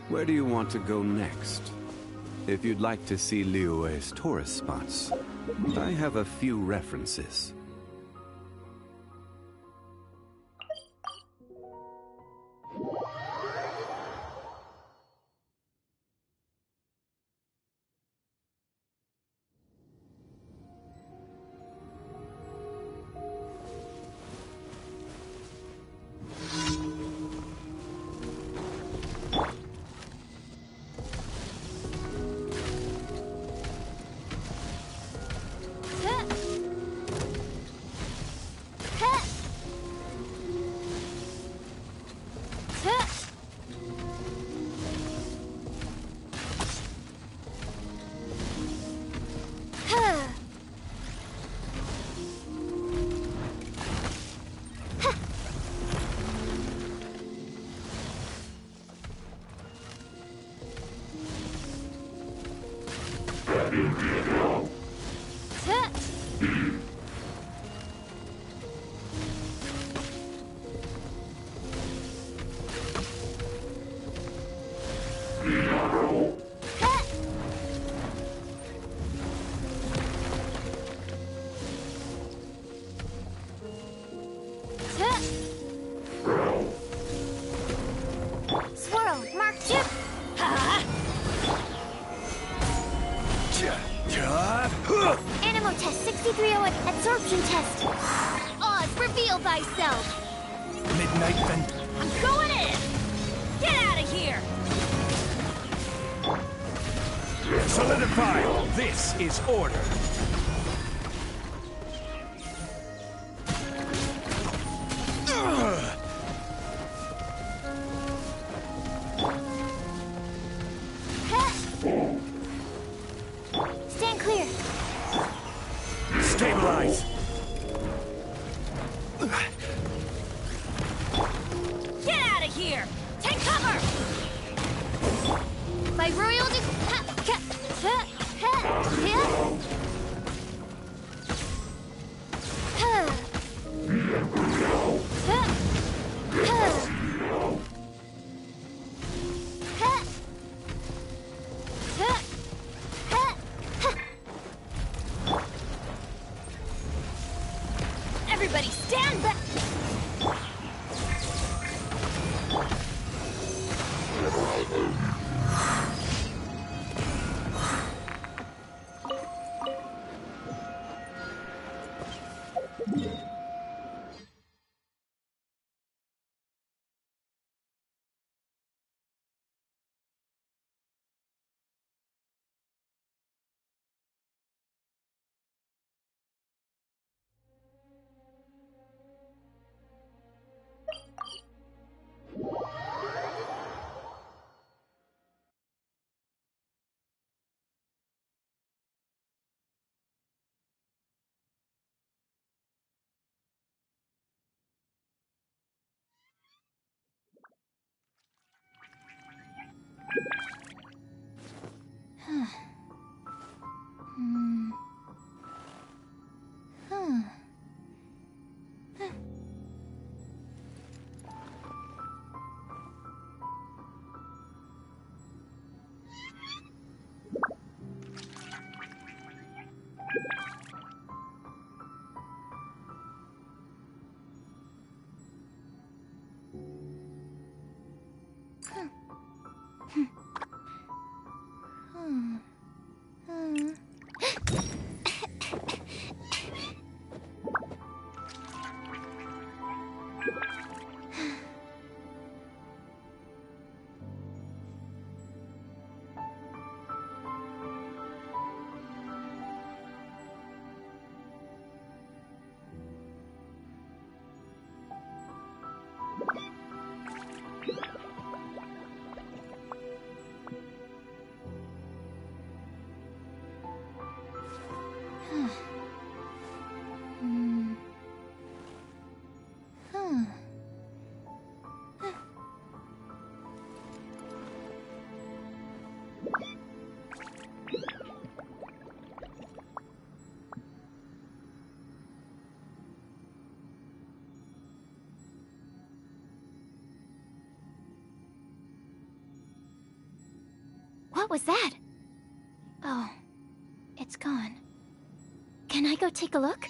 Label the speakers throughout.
Speaker 1: Where do you want to go next? If you'd like to see Liyue's tourist spots, I have a few references.
Speaker 2: Absorption test. Oz, reveal thyself.
Speaker 3: Midnight then.
Speaker 2: I'm going in. Get out of here.
Speaker 3: Solidify. This is order.
Speaker 2: Stand clear.
Speaker 3: Stabilize.
Speaker 2: Get out of here. Take cover. By royal Everybody stand back! What was that? Oh, it's gone. Can I go take a look?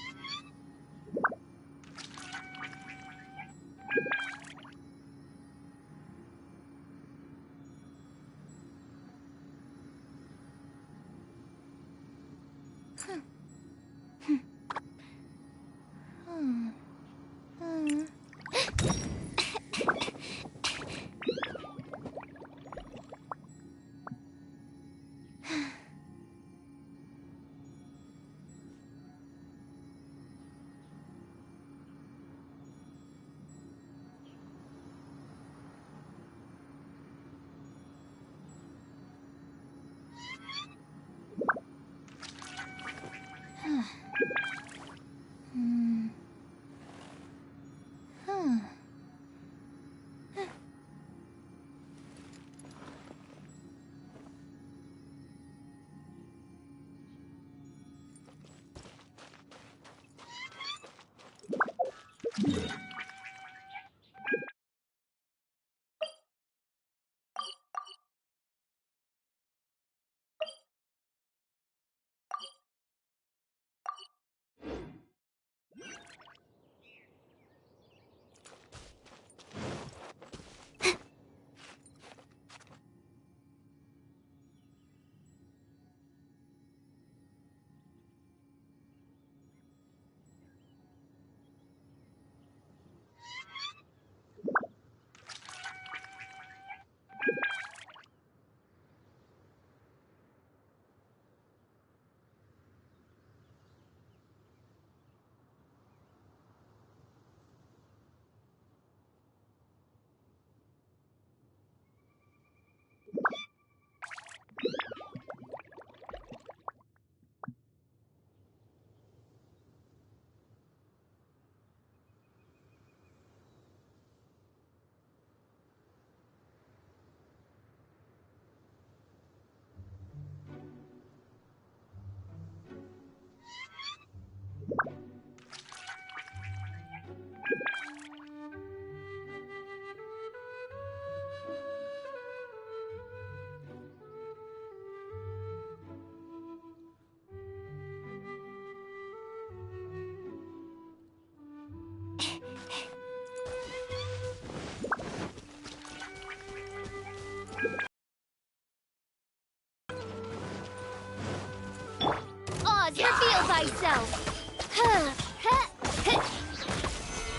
Speaker 2: Reveal thyself!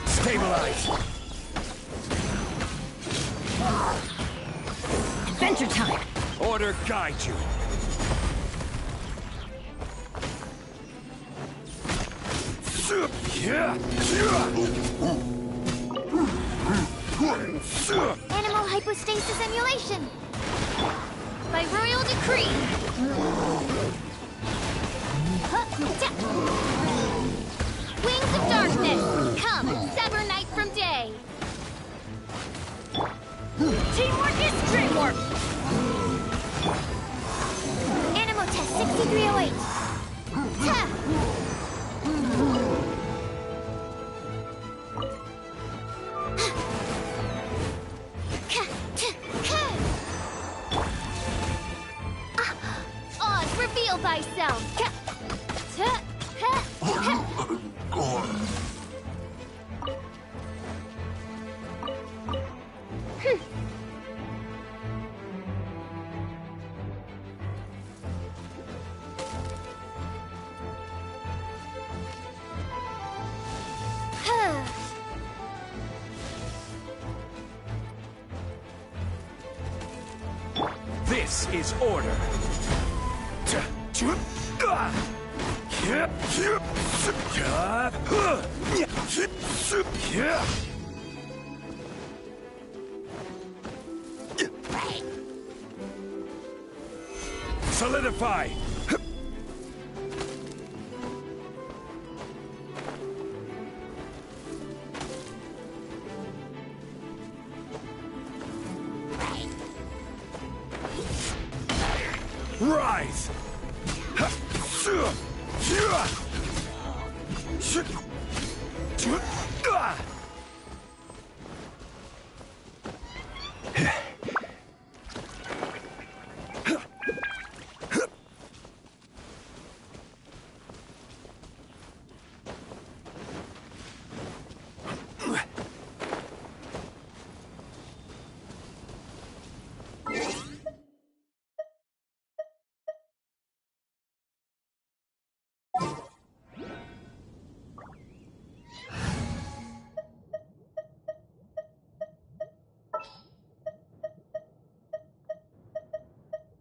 Speaker 3: Stabilize!
Speaker 2: Adventure time!
Speaker 3: Order guide you!
Speaker 2: Animal hypostasis emulation! By royal decree! Wings of darkness! Come, sever night from day! Teamwork is dreamwork! Animal test 6308! Ta! Oz, reveal thyself!
Speaker 3: This is order. Solidify! Rise!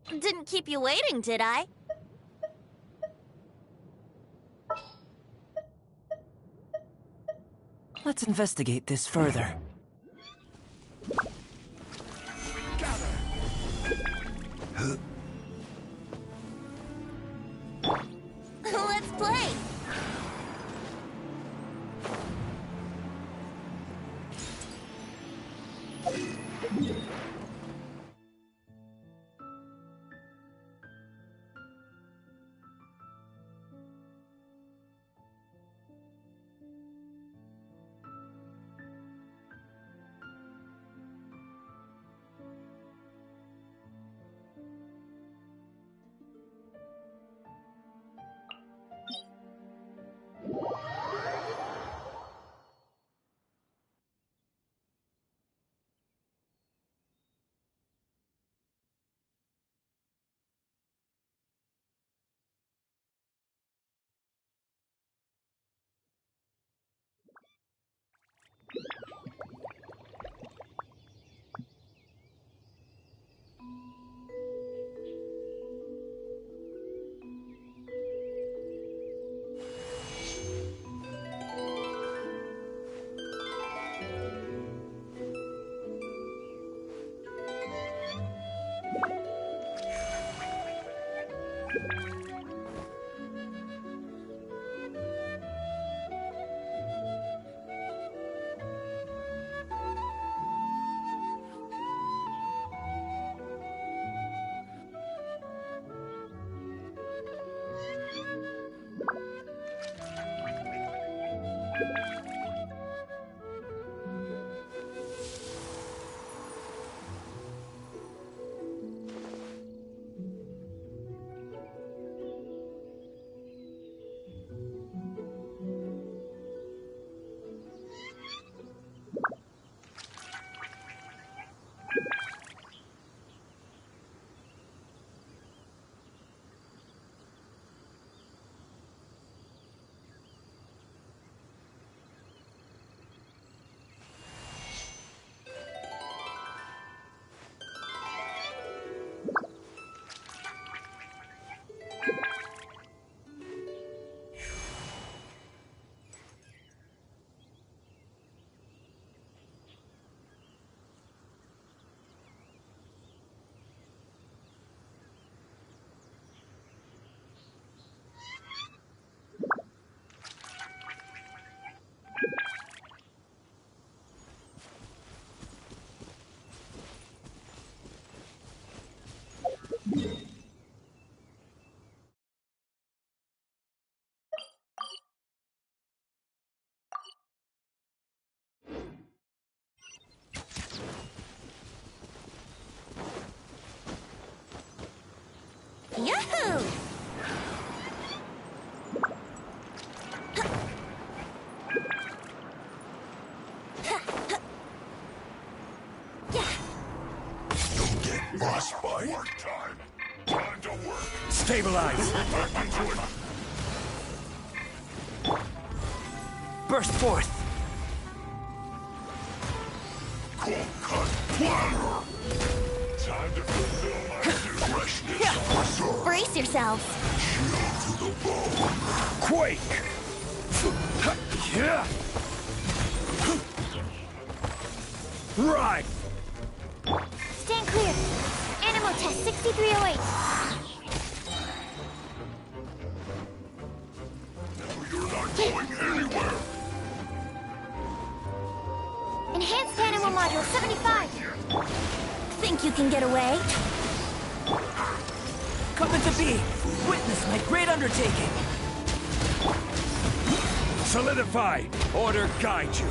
Speaker 4: Didn't keep you waiting, did I?
Speaker 5: Let's investigate this further.
Speaker 4: Let's play! Yahoo!
Speaker 3: Don't get lost by work time. Time to work. Stabilize.
Speaker 5: Burst forth!
Speaker 3: Cold cut planner. Time to fulfill my due. Freshness officer.
Speaker 4: Brace yourselves.
Speaker 3: Chill to the bone. Quake. Yeah. Right.
Speaker 2: Stand clear. Animal test 6308.
Speaker 3: No, you're not going anywhere.
Speaker 2: Enhanced animal module 75.
Speaker 4: Think you can get away?
Speaker 5: Come into being! Witness my great undertaking!
Speaker 3: Solidify. Order guide you.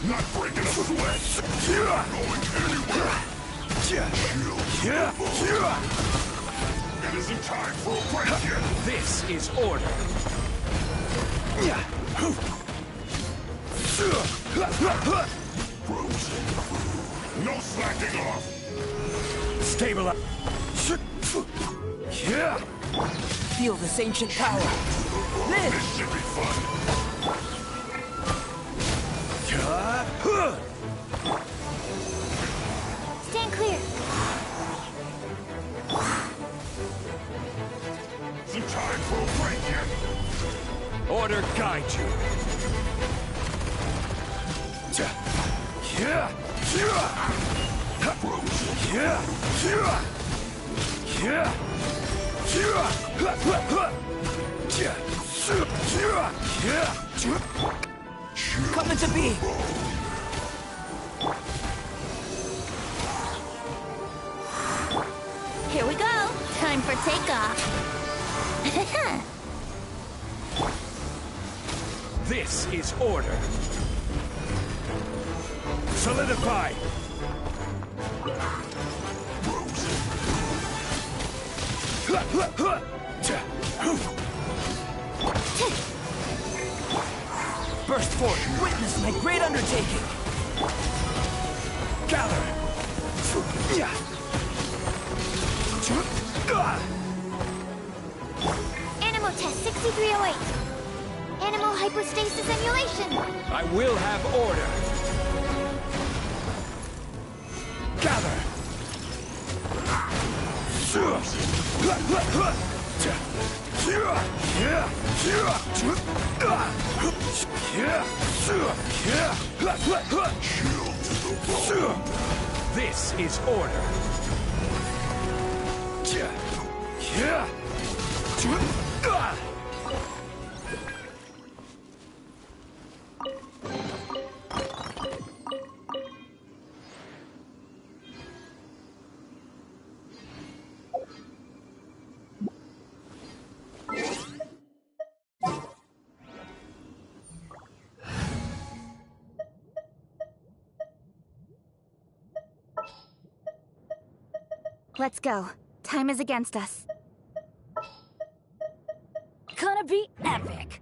Speaker 3: Not breaking up sweat. Not going anywhere. It isn't time for a break yet. This is order. Frozen. No slacking off. Stabilize.
Speaker 5: Feel this ancient power. This
Speaker 3: should be fun.
Speaker 2: Stand clear.
Speaker 3: Some time for a break here.
Speaker 6: Order guide you.
Speaker 5: coming to be.
Speaker 4: Here we go. Time for takeoff.
Speaker 6: This is order. Solidify.
Speaker 5: Burst forth. Witness my great undertaking.
Speaker 6: Gather.
Speaker 2: Animal test 6308. Animal hypostasis emulation.
Speaker 6: I will have order. Gather. This is order.
Speaker 2: Let's go. Time is against us.
Speaker 4: Gonna be epic.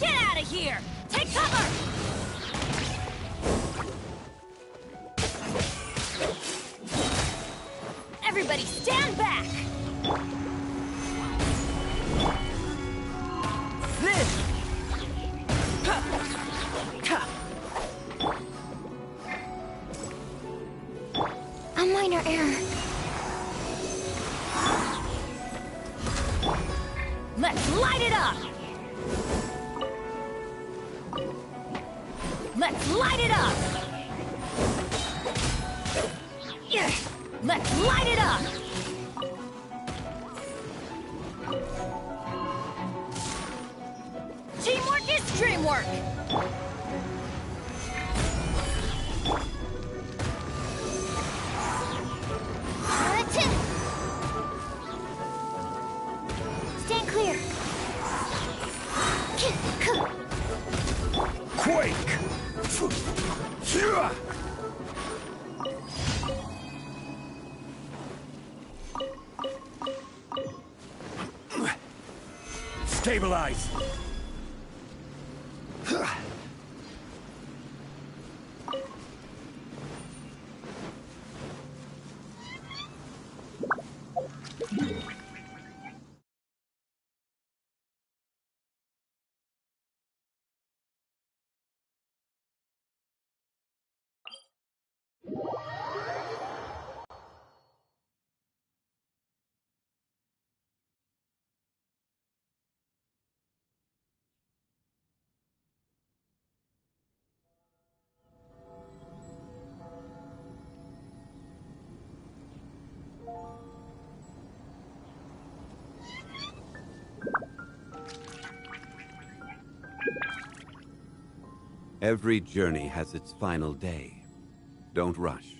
Speaker 4: Get out of here! Take cover! Everybody stand back!
Speaker 5: This.
Speaker 2: A minor error.
Speaker 4: Let's light it up! Let's light it up! Yeah. Let's light it up! Teamwork is dreamwork!
Speaker 2: Stand clear.
Speaker 6: Quake. Stabilize.
Speaker 1: Every journey has its final day. Don't rush.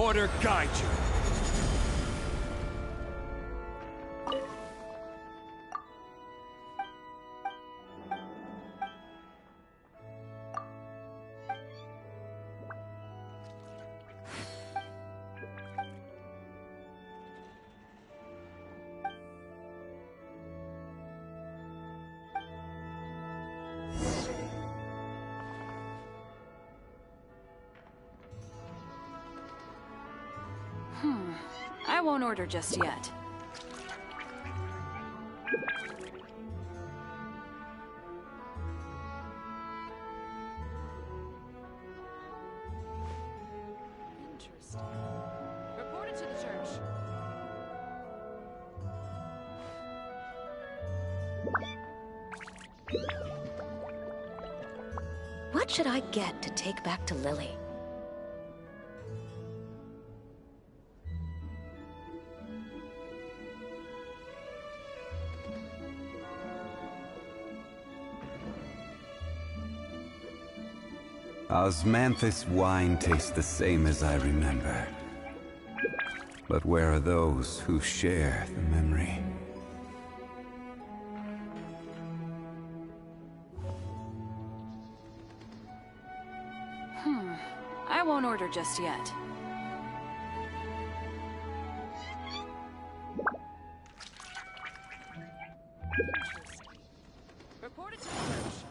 Speaker 6: Order guide you.
Speaker 4: I won't order just yet. Interesting. Report it to the church.
Speaker 7: What should I get to take back to Lily?
Speaker 1: Osmanthus wine tastes the same as I remember. But where are those who share the memory?
Speaker 4: I won't order just yet. Interesting. Report it to the church.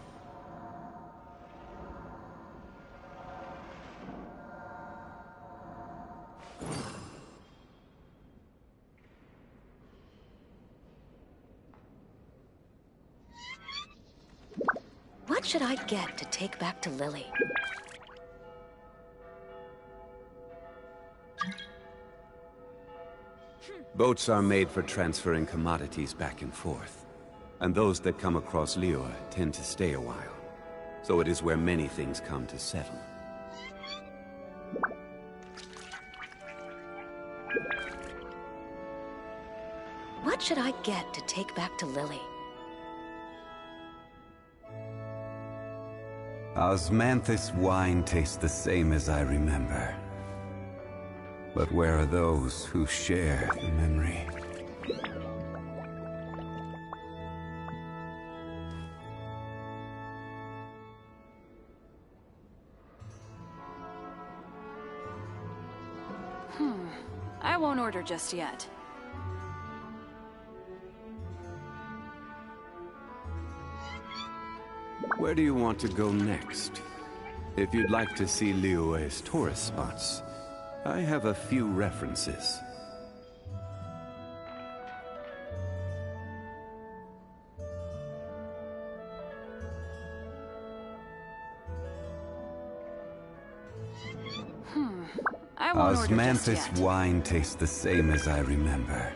Speaker 7: What should I get to take back to Lily?
Speaker 1: Boats are made for transferring commodities back and forth. And those that come across Liyue tend to stay a while. So it is where many things come to settle.
Speaker 7: What should I get to take back to Lily?
Speaker 1: Osmanthus wine tastes the same as I remember. But where are those who share the memory?
Speaker 4: I won't order just yet.
Speaker 1: Where do you want to go next? If you'd like to see Liyue's tourist spots, I have a few references.
Speaker 4: I won't order just
Speaker 1: Osmanthus
Speaker 4: yet.
Speaker 1: wine tastes the same as I remember.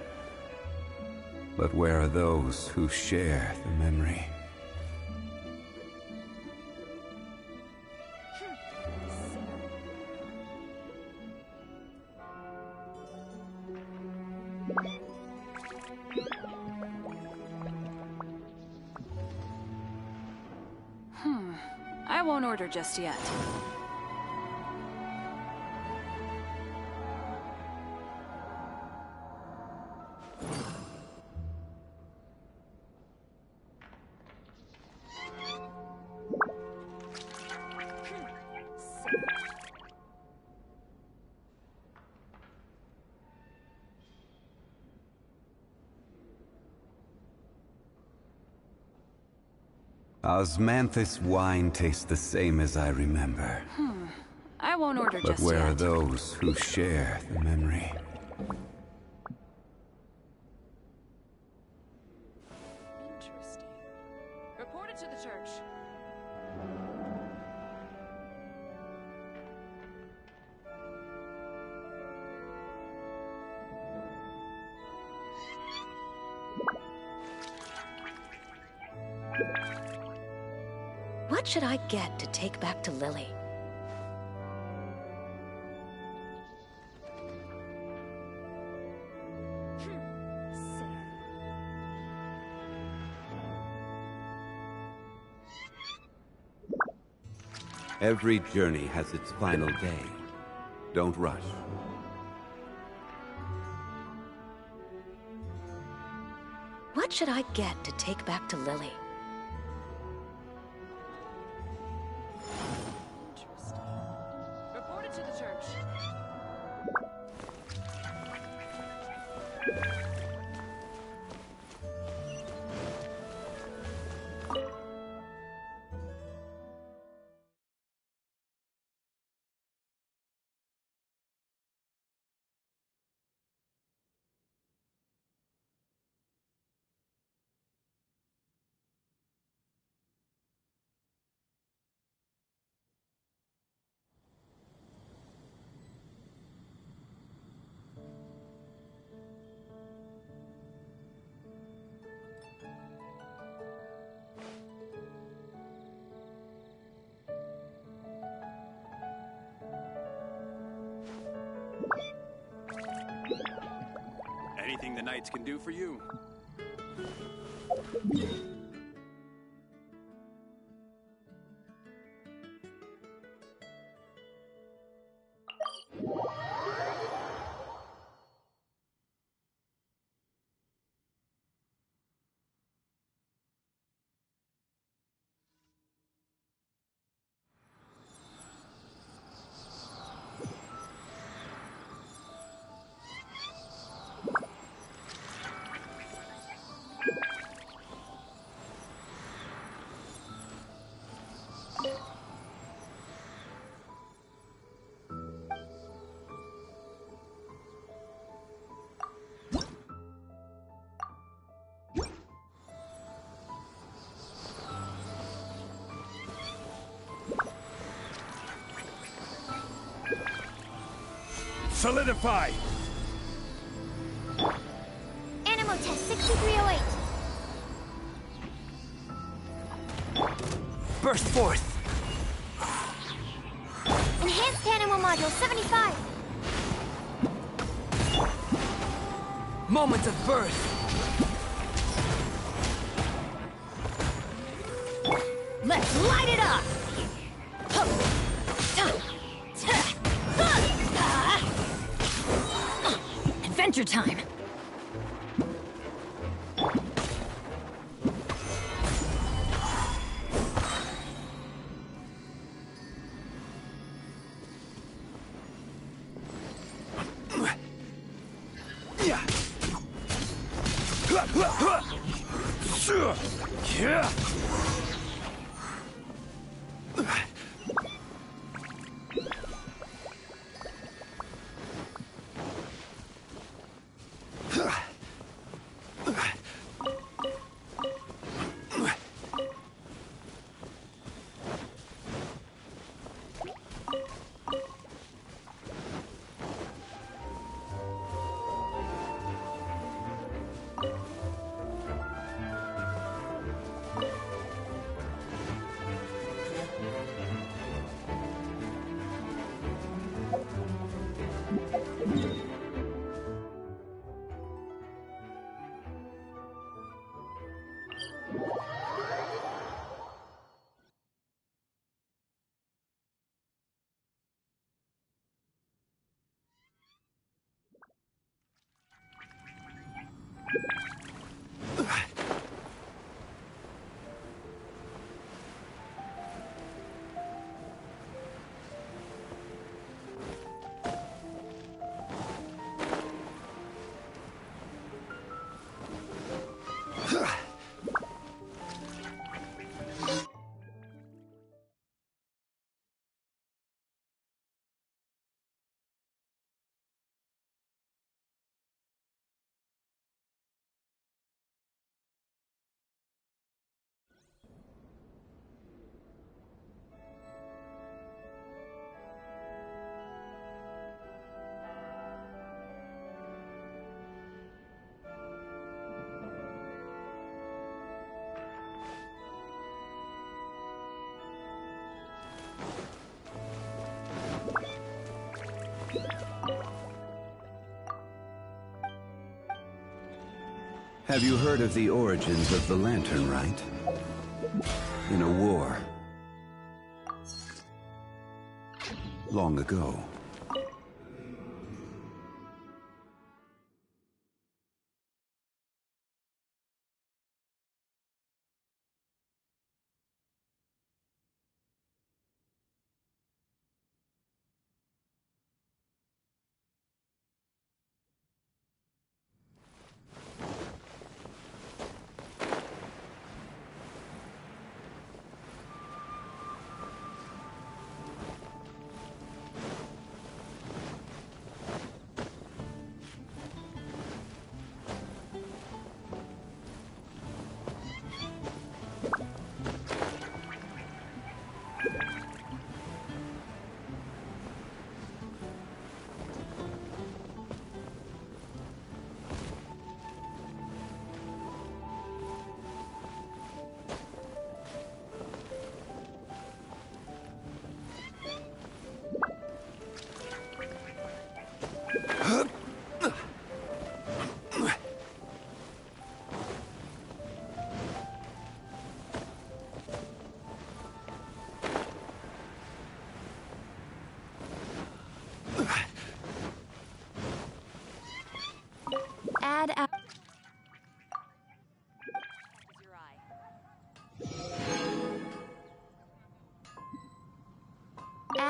Speaker 1: But where are those who share the memory?
Speaker 4: I won't order just yet.
Speaker 1: Osmanthus wine tastes the same as I remember.
Speaker 4: I won't order
Speaker 1: But
Speaker 4: just
Speaker 1: where are
Speaker 4: yet.
Speaker 1: those who share the memory?
Speaker 4: Interesting. Report it to the church.
Speaker 7: What should I get to take back to Lily?
Speaker 1: Every journey has its final day. Don't rush.
Speaker 7: should I get to take back to Lily?
Speaker 4: Interesting. Report it to the church.
Speaker 6: Anything the Knights can do for you. Solidify!
Speaker 2: Animal test 6308.
Speaker 5: Burst forth!
Speaker 2: Enhanced animal module 75.
Speaker 5: Moment of birth!
Speaker 2: Let's light it up! Adventure time!
Speaker 1: Have you heard of the origins of the Lantern Rite? In a war. Long ago.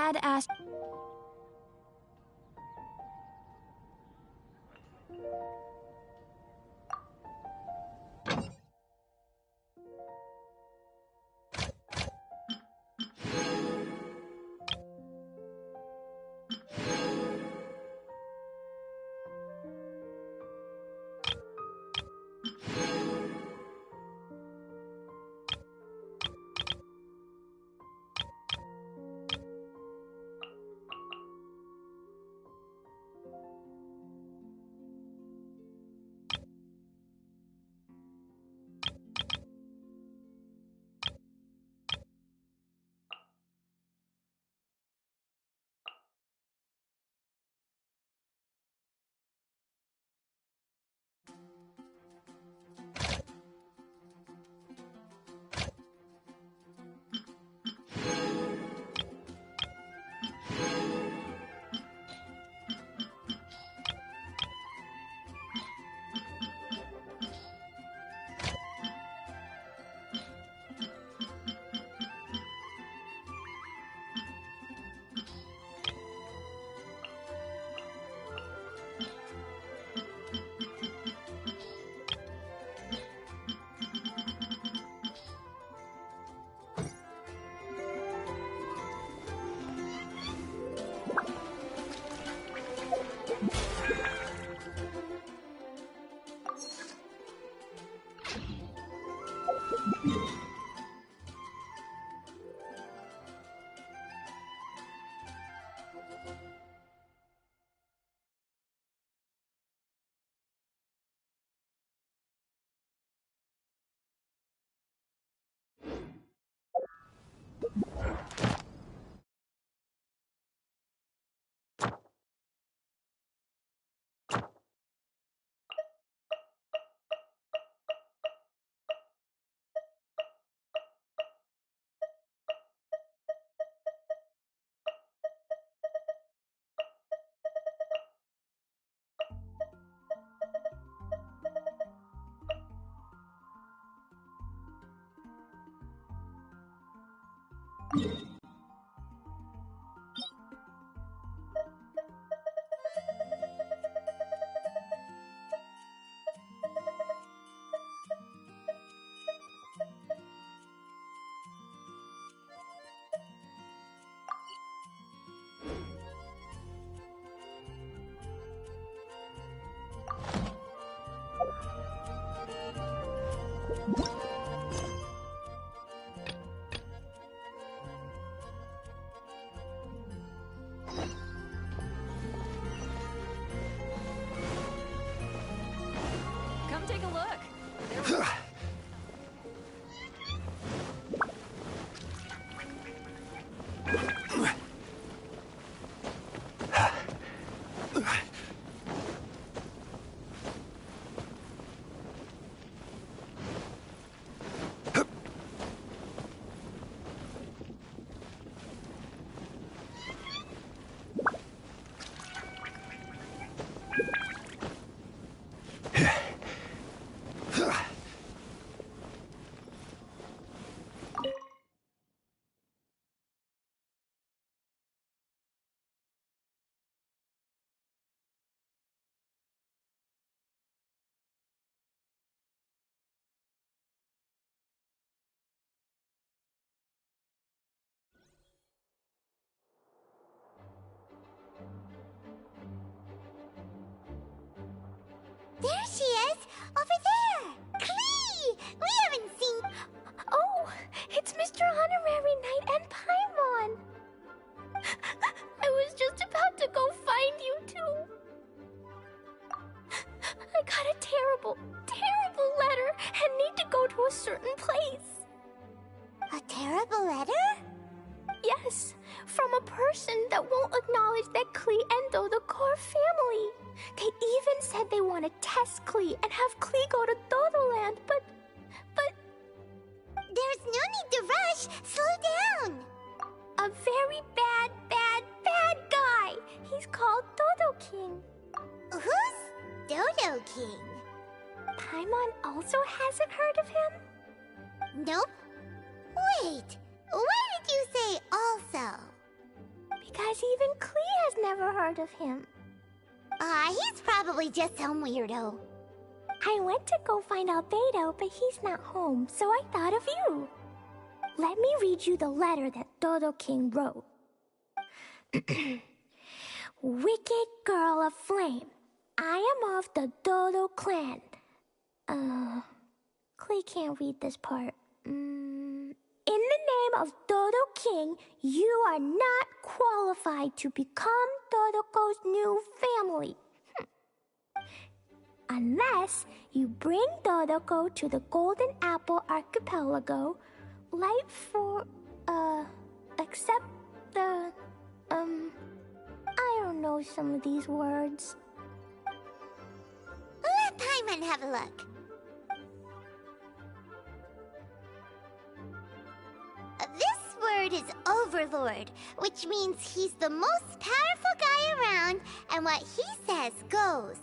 Speaker 2: Dad asked...
Speaker 4: Come take a look. There we
Speaker 2: There she is! Over there! Klee! We haven't seen... Oh! It's Mr. Honorary Knight and Paimon! I was just about to go find you two. I got a terrible, terrible letter and need to go to a certain place. A terrible letter? Yes, from a person that won't acknowledge that Klee and the core family. They even said they want to test Klee and have Klee go to Dodoland, but... There's no need to rush. Slow down. A very bad guy. He's called Dodo King. Who's Dodo King? Paimon also hasn't heard of him? Nope. Wait, why did you say also? heard of him.
Speaker 8: He's probably just some weirdo.
Speaker 2: I went to go find Albedo, but he's not home, so I thought of you. Let me read you the letter that Dodo King wrote. Wicked girl of flame, I am of the Dodo clan. Klee can't read this part. In the name of Dodo King, you are not qualified to become Dodoko's new family. Unless you bring Dodoko to the Golden Apple Archipelago, light for, accept the, I don't know some of these words.
Speaker 8: Let Paimon have a look. This word is Overlord, which means he's the most powerful guy around, and what he says goes.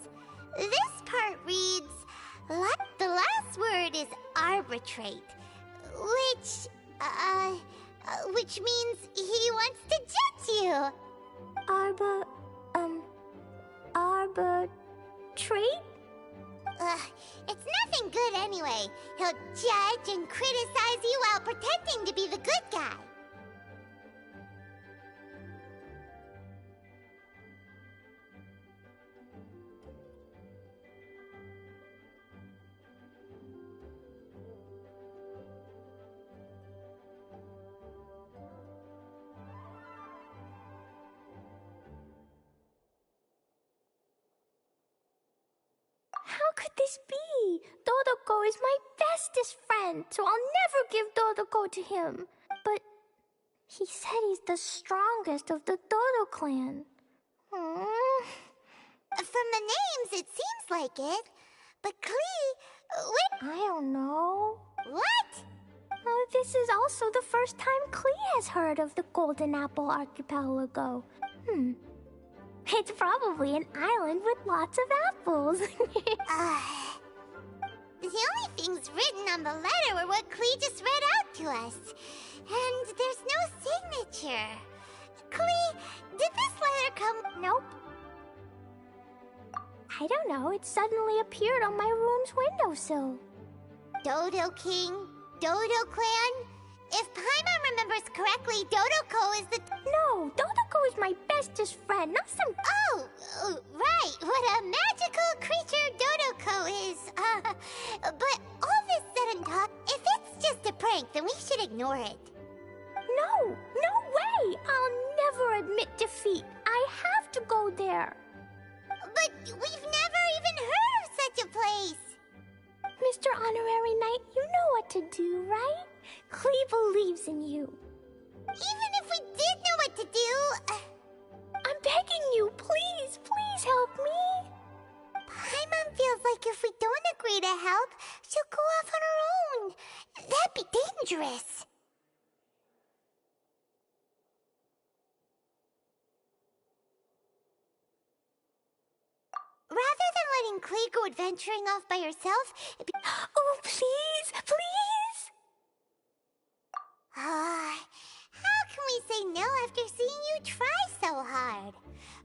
Speaker 8: This part reads, the last word is arbitrate, which means he wants to judge you.
Speaker 2: Arbitrate?
Speaker 8: It's nothing good anyway. He'll judge and criticize you while pretending to be the good guy.
Speaker 2: How could this be? Dodoko is my bestest friend, so I'll never give Dodoko to him. But he said he's the strongest of the Dodo clan.
Speaker 8: From the names, it seems like it. But Klee,
Speaker 2: I don't know.
Speaker 8: What?
Speaker 2: This is also the first time Klee has heard of the Golden Apple Archipelago. It's probably an island with lots of apples.
Speaker 8: The only things written on the letter were what Klee just read out to us. And there's no signature. Klee, did this letter come...
Speaker 2: Nope. I don't know, it suddenly appeared on my room's windowsill.
Speaker 8: Dodo King, Dodo Clan? If Paimon remembers correctly, Dodoko is the...
Speaker 2: No, Dodoko is my bestest friend, not some...
Speaker 8: Oh, right, what a magical creature Dodoko is. But all this said and done, if it's just a prank, then we should ignore it.
Speaker 2: No way! I'll never admit defeat. I have to go there.
Speaker 8: But we've never even heard of such a place.
Speaker 2: Mr. Honorary Knight, you know what to do, right? Klee believes in you.
Speaker 8: Even if we did know what to do...
Speaker 2: I'm begging you, please help me.
Speaker 8: Paimon feels like if we don't agree to help, she'll go off on her own. That'd be dangerous. Rather than letting Klee go adventuring off by herself, it'd be...
Speaker 2: Oh, please!
Speaker 8: How can we say no after seeing you try so hard?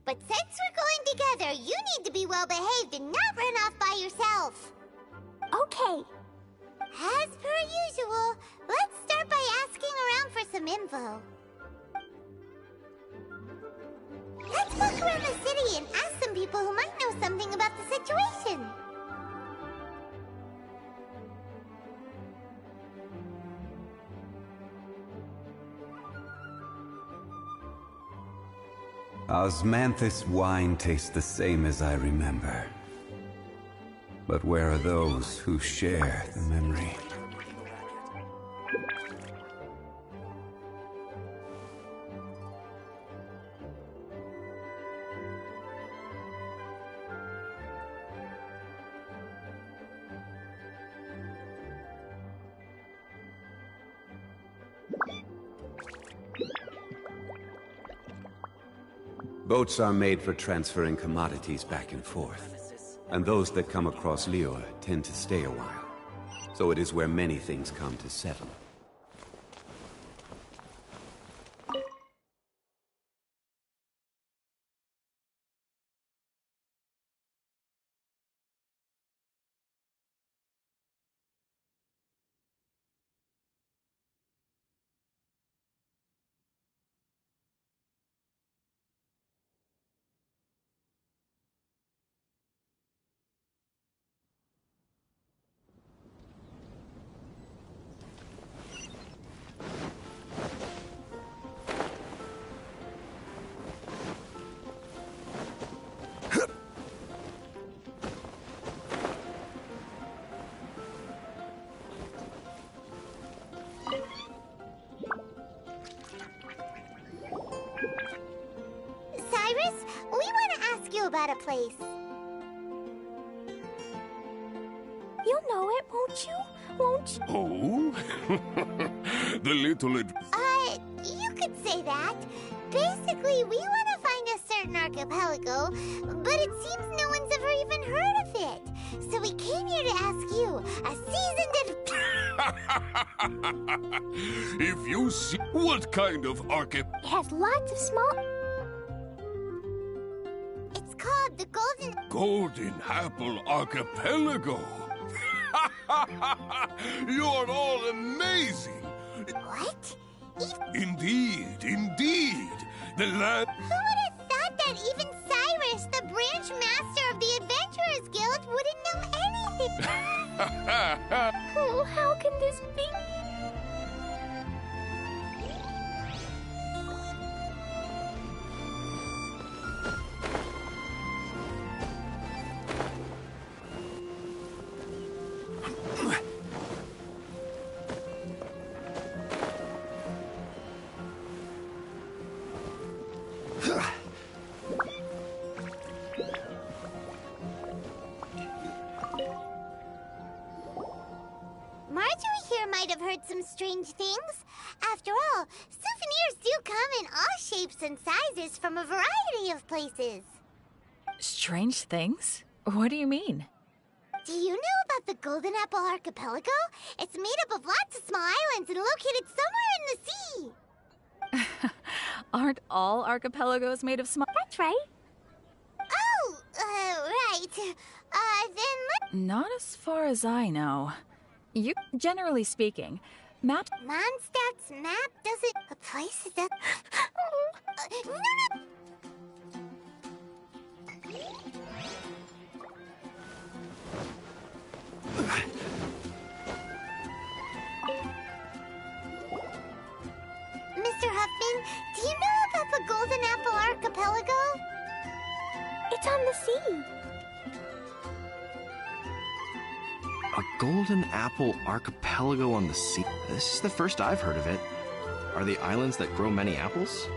Speaker 8: But since we're going together, you need to be well-behaved and not run off by yourself.
Speaker 2: Okay.
Speaker 8: As per usual, let's start by asking around for some info. Let's walk around the city and ask some people who might know something about the situation.
Speaker 1: Osmanthus wine tastes the same as I remember. But where are those who share the memory? Boats are made for transferring commodities back and forth. And those that come across Liyue tend to stay a while. So it is where many things come to settle.
Speaker 8: about a place.
Speaker 2: You'll know it, won't you? Won't you?
Speaker 3: Oh? The little
Speaker 8: You could say that. Basically, we want to find a certain archipelago, but it seems no one's ever even heard of it. So we came here to ask you, a seasoned
Speaker 3: If you see what kind of
Speaker 2: It has lots of small...
Speaker 8: It's called the
Speaker 3: Golden Apple Archipelago. You're all amazing.
Speaker 8: What?
Speaker 3: Indeed, indeed. The land...
Speaker 8: Who would have thought that even Cyrus, the branch master of the Adventurers Guild, wouldn't know anything?
Speaker 2: Oh, how can this be?
Speaker 8: Marjorie here might have heard some strange things. After all, souvenirs do come in all shapes and sizes from a variety of places.
Speaker 9: Strange things? What do you mean?
Speaker 8: Do you know about the Golden Apple Archipelago? It's made up of lots of small islands and located somewhere in the sea.
Speaker 9: Aren't all archipelagos made of small...
Speaker 2: That's right.
Speaker 8: Oh, right. Then
Speaker 9: Not as far as I know. Generally speaking, maps...
Speaker 8: Mondstadt's map doesn't... A place that... no! Mr. Huffman, do you know about the Golden Apple Archipelago?
Speaker 2: It's on the sea.
Speaker 10: A Golden Apple Archipelago on the sea? This is the first I've heard of it. Are the islands that grow many apples?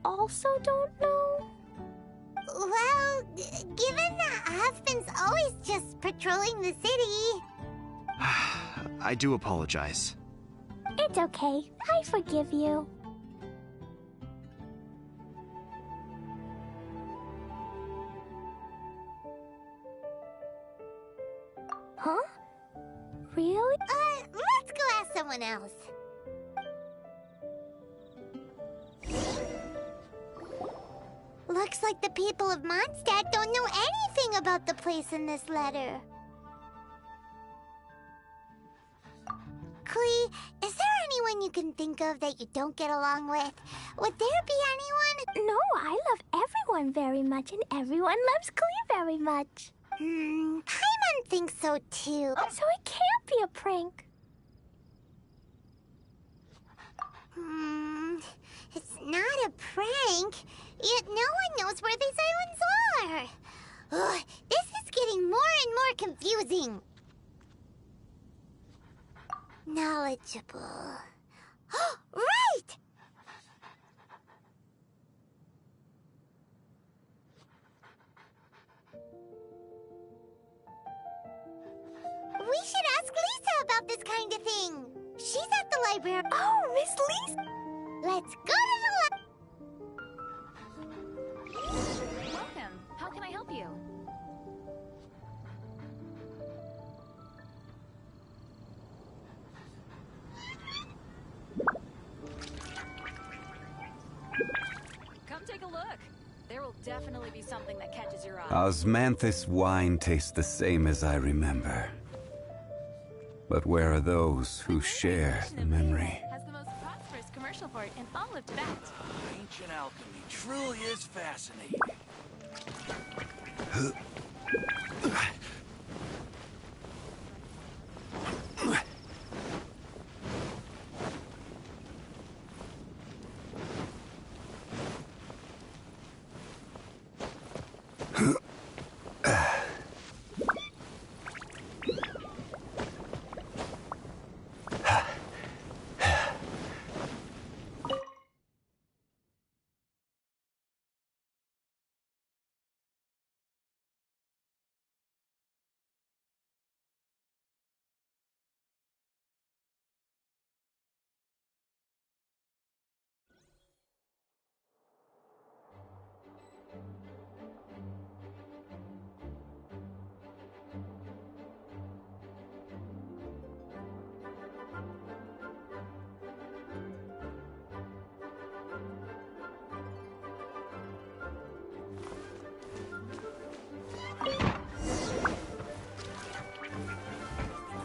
Speaker 2: also don't know?
Speaker 8: Well, given that Huffman's always just patrolling the city...
Speaker 10: I do apologize.
Speaker 2: It's okay. I forgive you. Huh? Really?
Speaker 8: Let's go ask someone else. Looks like the people of Mondstadt don't know anything about the place in this letter. Klee, is there anyone you can think of that you don't get along with? Would there be anyone?
Speaker 2: No, I love everyone very much, and everyone loves Klee very much.
Speaker 8: Paimon thinks so too.
Speaker 2: So it can't be a prank.
Speaker 8: It's not a prank. Yet no one knows where these islands are. Ugh, this is getting more and more confusing. Knowledgeable. Right! We should ask Lisa about this kind of thing. She's at the library.
Speaker 2: Oh, Miss Lisa!
Speaker 8: Let's go to the
Speaker 9: Welcome. How can I help you? Come take a look. There will definitely be something that catches your eye.
Speaker 1: Osmanthus wine tastes the same as I remember. But where are those who share the memory?
Speaker 4: Has the most prosperous commercial port in all of Tibet.
Speaker 5: Ancient alchemy truly is fascinating.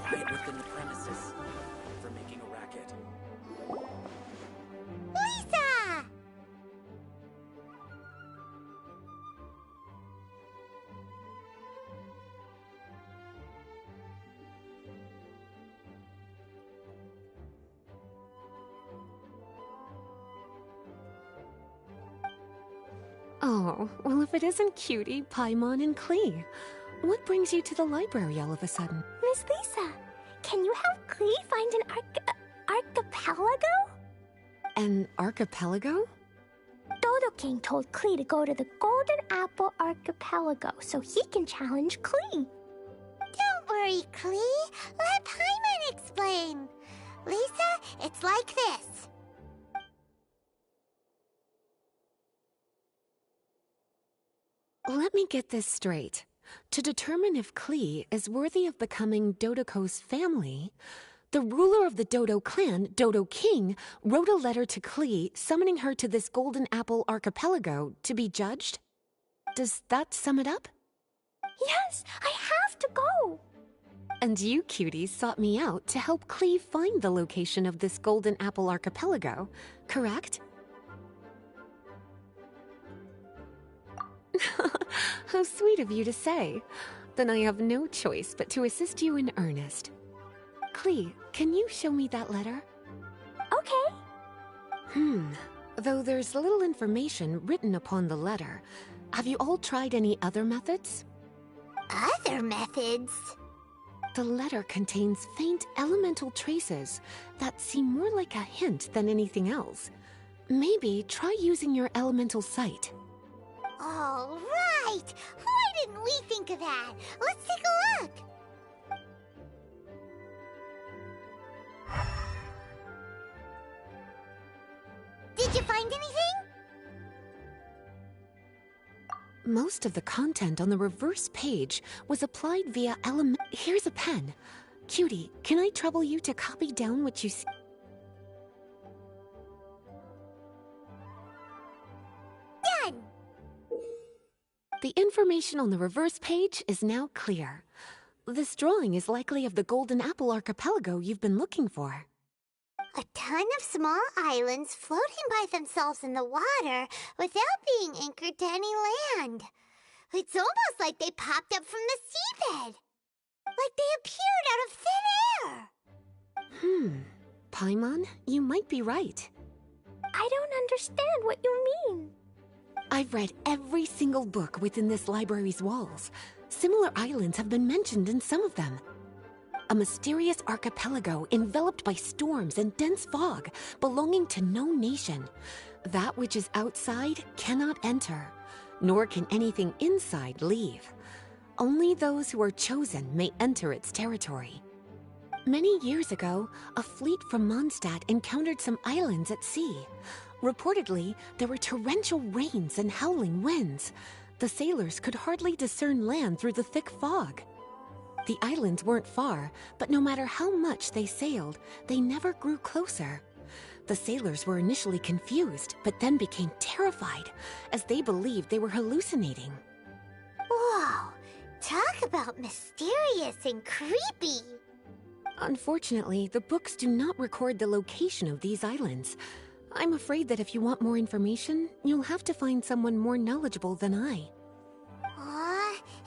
Speaker 5: Quiet within the premises for making a racket.
Speaker 8: Lisa!
Speaker 11: Oh, well, if it isn't Cutie, Paimon, and Klee, what brings you to the library all of a sudden?
Speaker 2: Miss Lisa, can you help Klee find an archipelago?
Speaker 11: An archipelago?
Speaker 2: Dodo King told Klee to go to the Golden Apple Archipelago so he can challenge Klee.
Speaker 8: Don't worry, Klee. Let Paimon explain. Lisa, it's like this.
Speaker 11: Let me get this straight. To determine if Klee is worthy of becoming Dodoko's family, the ruler of the Dodo clan, Dodo King, wrote a letter to Klee summoning her to this Golden Apple Archipelago to be judged? Does that sum it up?
Speaker 2: Yes, I have to go.
Speaker 11: And you, Cutie, sought me out to help Klee find the location of this Golden Apple Archipelago, correct? How sweet of you to say. Then I have no choice but to assist you in earnest. Klee, can you show me that letter?
Speaker 2: Okay.
Speaker 11: Though there's little information written upon the letter, have you all tried any other methods?
Speaker 8: Other methods?
Speaker 11: The letter contains faint elemental traces that seem more like a hint than anything else. Maybe try using your elemental sight.
Speaker 8: All right! Why didn't we think of that? Let's take a look! Did you find anything?
Speaker 11: Most of the content on the reverse page was applied via element. Here's a pen. Cutie, can I trouble you to copy down what you see?
Speaker 8: Done!
Speaker 11: The information on the reverse page is now clear. This drawing is likely of the Golden Apple Archipelago you've been looking for.
Speaker 8: A ton of small islands floating by themselves in the water without being anchored to any land. It's almost like they popped up from the seabed. Like they appeared out of thin air.
Speaker 11: Paimon, you might be right.
Speaker 2: I don't understand what you mean.
Speaker 11: I've read every single book within this library's walls. Similar islands have been mentioned in some of them. A mysterious archipelago enveloped by storms and dense fog, belonging to no nation. That which is outside cannot enter, nor can anything inside leave. Only those who are chosen may enter its territory. Many years ago, a fleet from Mondstadt encountered some islands at sea. Reportedly, there were torrential rains and howling winds. The sailors could hardly discern land through the thick fog. The islands weren't far, but no matter how much they sailed, they never grew closer. The sailors were initially confused, but then became terrified, as they believed they were hallucinating.
Speaker 8: Whoa! Talk about mysterious and creepy!
Speaker 11: Unfortunately, the books do not record the location of these islands. I'm afraid that if you want more information, you'll have to find someone more knowledgeable than I.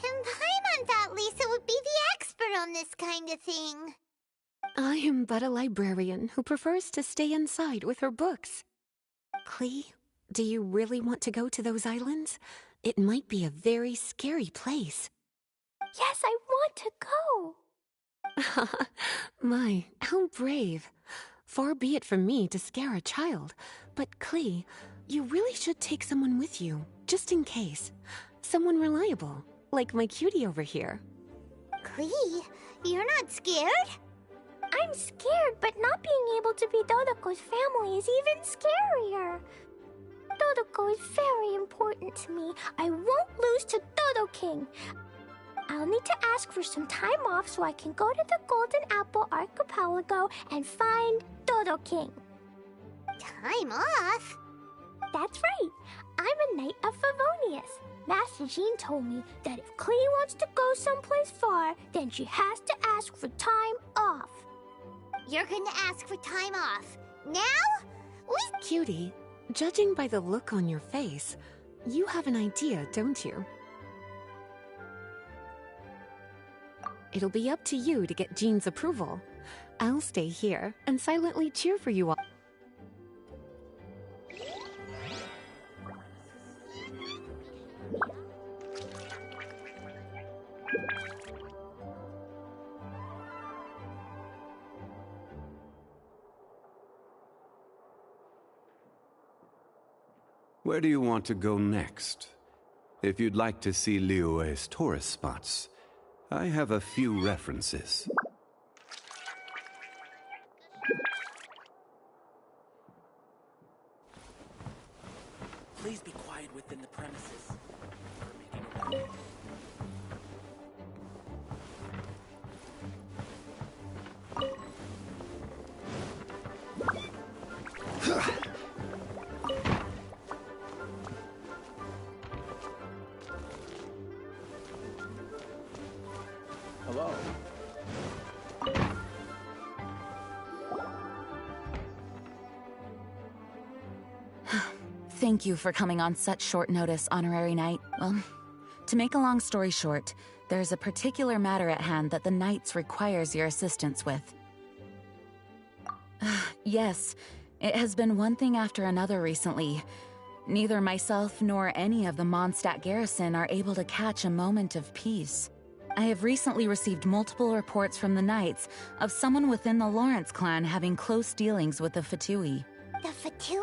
Speaker 8: And Paimon thought Lisa would be the expert on this kind of thing.
Speaker 11: I am but a librarian who prefers to stay inside with her books. Klee, do you really want to go to those islands? It might be a very scary place.
Speaker 2: Yes, I want to go.
Speaker 11: My, how brave. Far be it from me to scare a child, but Klee, you really should take someone with you, just in case. Someone reliable, like my cutie over here.
Speaker 8: Klee, you're not scared?
Speaker 2: I'm scared, but not being able to be Dodoko's family is even scarier. Dodoko is very important to me. I won't lose to Dodo King. I'll need to ask for some time off so I can go to the Golden Apple Archipelago and find Dodo King.
Speaker 8: Time off?
Speaker 2: That's right. I'm a Knight of Favonius. Master Jean told me that if Klee wants to go someplace far, then she has to ask for time off.
Speaker 8: You're going to ask for time off. Now?
Speaker 11: Cutie, judging by the look on your face, you have an idea, don't you? It'll be up to you to get Jean's approval. I'll stay here and silently cheer for you all.
Speaker 1: Where do you want to go next? If you'd like to see Liyue's tourist spots, I have a few references.
Speaker 5: Please be quiet within the premises.
Speaker 6: Hello.
Speaker 12: Thank you for coming on such short notice, Honorary Knight. Well, to make a long story short, there's a particular matter at hand that the Knights requires your assistance with. Yes, it has been one thing after another recently. Neither myself nor any of the Mondstadt garrison are able to catch a moment of peace. I have recently received multiple reports from the Knights of someone within the Lawrence clan having close dealings with the Fatui.
Speaker 8: The Fatui?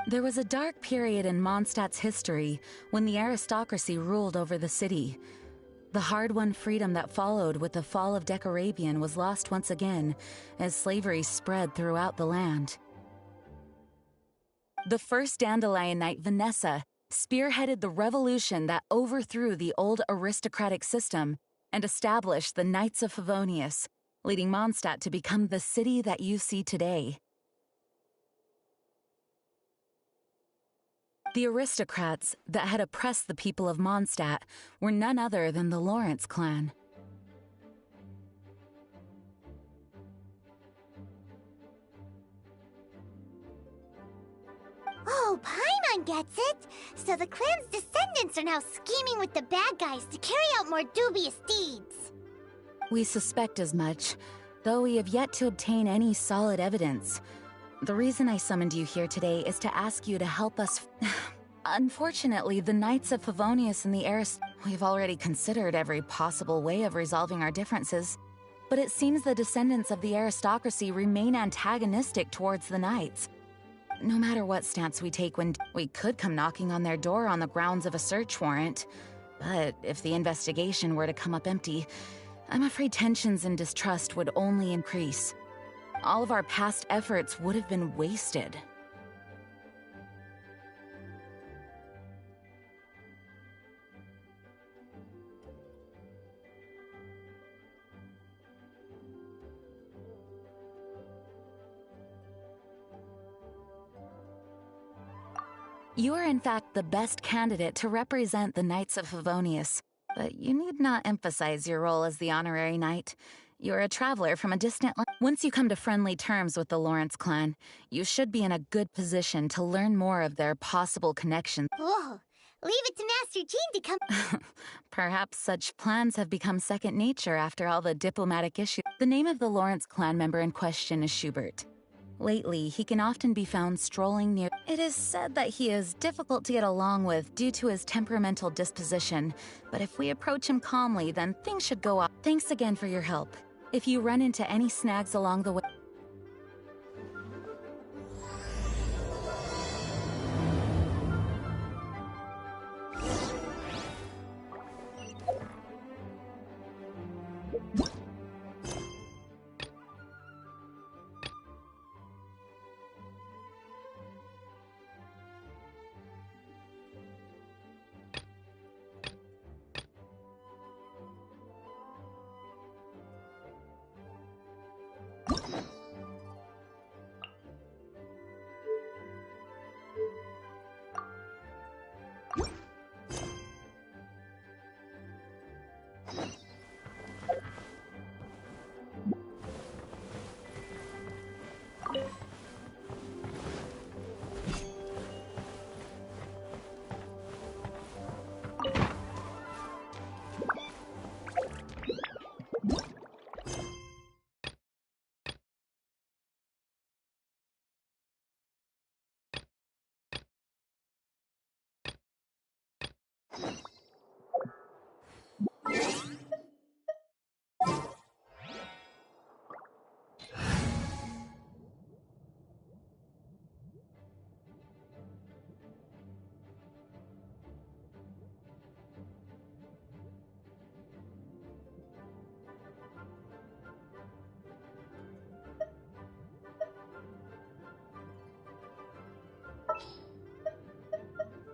Speaker 12: There was a dark period in Mondstadt's history when the aristocracy ruled over the city. The hard-won freedom that followed with the fall of Decorabian was lost once again as slavery spread throughout the land. The first Dandelion Knight, Vanessa, spearheaded the revolution that overthrew the old aristocratic system and established the Knights of Favonius, leading Mondstadt to become the city that you see today. The aristocrats that had oppressed the people of Mondstadt were none other than the Lawrence clan.
Speaker 8: Oh, Paimon gets it! So the clan's descendants are now scheming with the bad guys to carry out more dubious deeds.
Speaker 12: We suspect as much, though we have yet to obtain any solid evidence. The reason I summoned you here today is to ask you to help us. Unfortunately, the Knights of Favonius and the we've already considered every possible way of resolving our differences, but it seems the descendants of the aristocracy remain antagonistic towards the Knights. No matter what stance we take, we could come knocking on their door on the grounds of a search warrant, but if the investigation were to come up empty, I'm afraid tensions and distrust would only increase. All of our past efforts would have been wasted. You are in fact the best candidate to represent the Knights of Favonius, but you need not emphasize your role as the honorary knight. You're a traveler from a distant land. Once you come to friendly terms with the Lawrence clan, you should be in a good position to learn more of their possible connections.
Speaker 8: Whoa, leave it to Master Jean to come.
Speaker 12: Perhaps such plans have become second nature after all the diplomatic issues. The name of the Lawrence clan member in question is Schubert. Lately, he can often be found strolling near. It is said that he is difficult to get along with due to his temperamental disposition, but if we approach him calmly, then things should go up. Thanks again for your help. If you run into any snags along the way...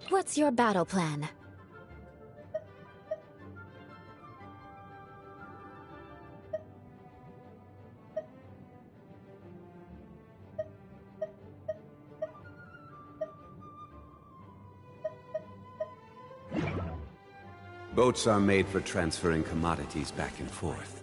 Speaker 2: What's your battle plan?
Speaker 1: Boats are made for transferring commodities back and forth.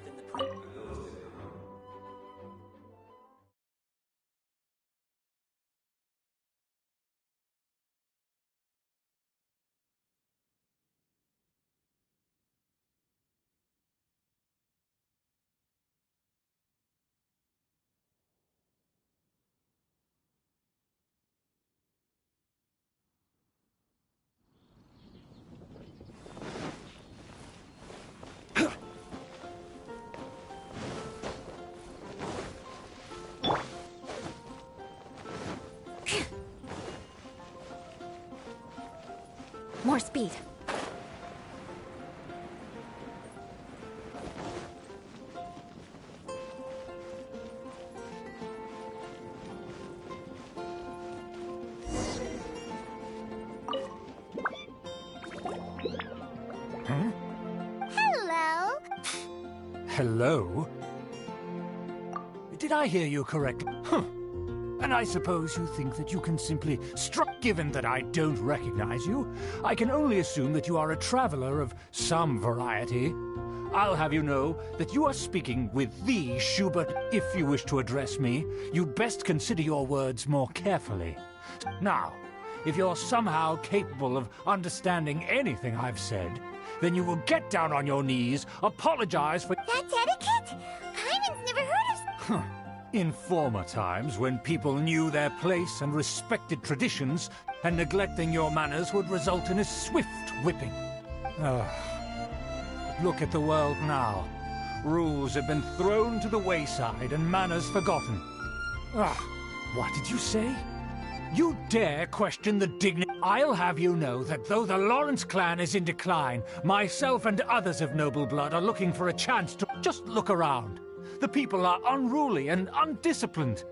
Speaker 11: More speed.
Speaker 8: Hello.
Speaker 13: Hello? Did I hear you correctly? Huh. And I suppose you think that you can simply given that I don't recognize you, I can only assume that you are a traveler of some variety. I'll have you know that you are speaking with the Schubert. If you wish to address me, you'd best consider your words more carefully. Now, if you're somehow capable of understanding anything I've said, then you will get down on your knees, apologize for—
Speaker 8: That's etiquette? Paimon's never heard of—
Speaker 13: In former times, when people knew their place and respected traditions, and neglecting your manners would result in a swift whipping. Look at the world now. Rules have been thrown to the wayside and manners forgotten. What did you say? You dare question the dignity— I'll have you know that though the Lawrence clan is in decline, myself and others of noble blood are looking for a chance to— Just look around. The people are unruly and undisciplined.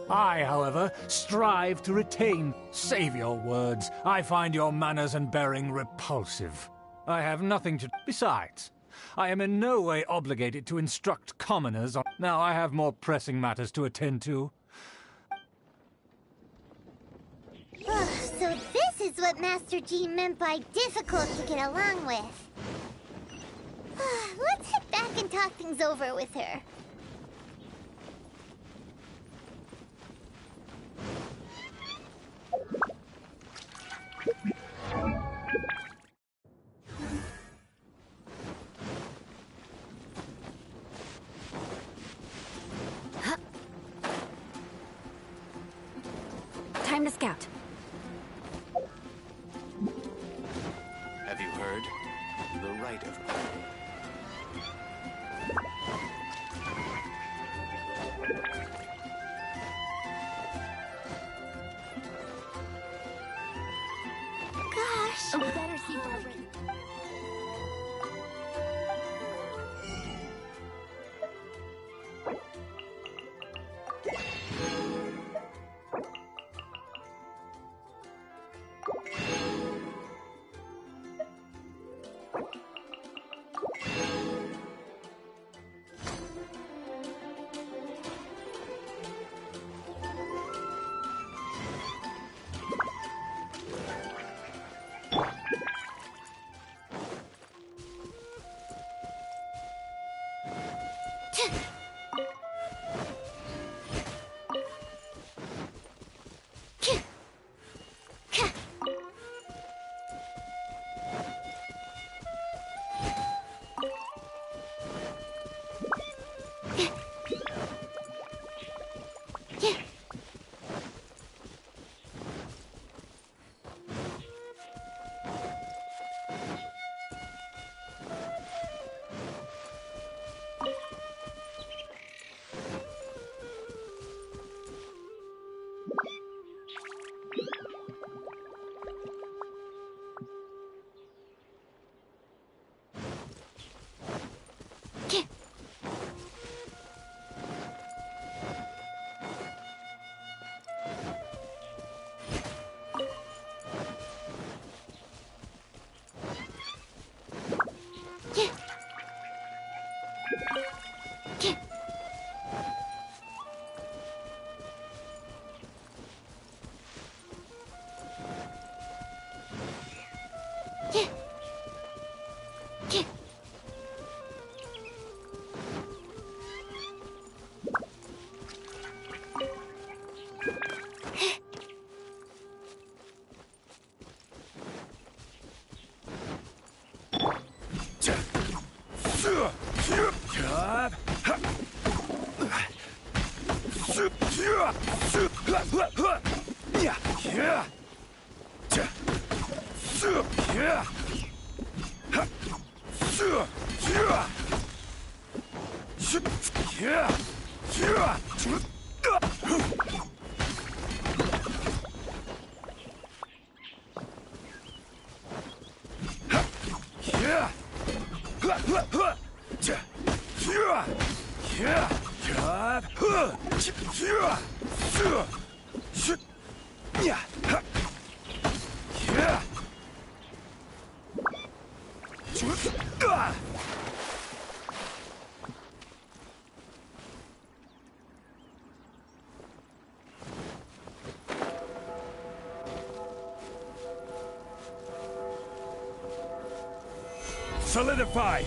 Speaker 13: I, however, strive to retain— Save your words. I find your manners and bearing repulsive. I have nothing to— Besides, I am in no way obligated to instruct commoners on— Now I have more pressing matters to attend to.
Speaker 8: So this is what Master G meant by difficult to get along with. Let's head back and talk things over with her.
Speaker 11: Time to scout.
Speaker 14: Have you heard? The right of
Speaker 8: Gosh, we better see Barbara.
Speaker 3: Solidify!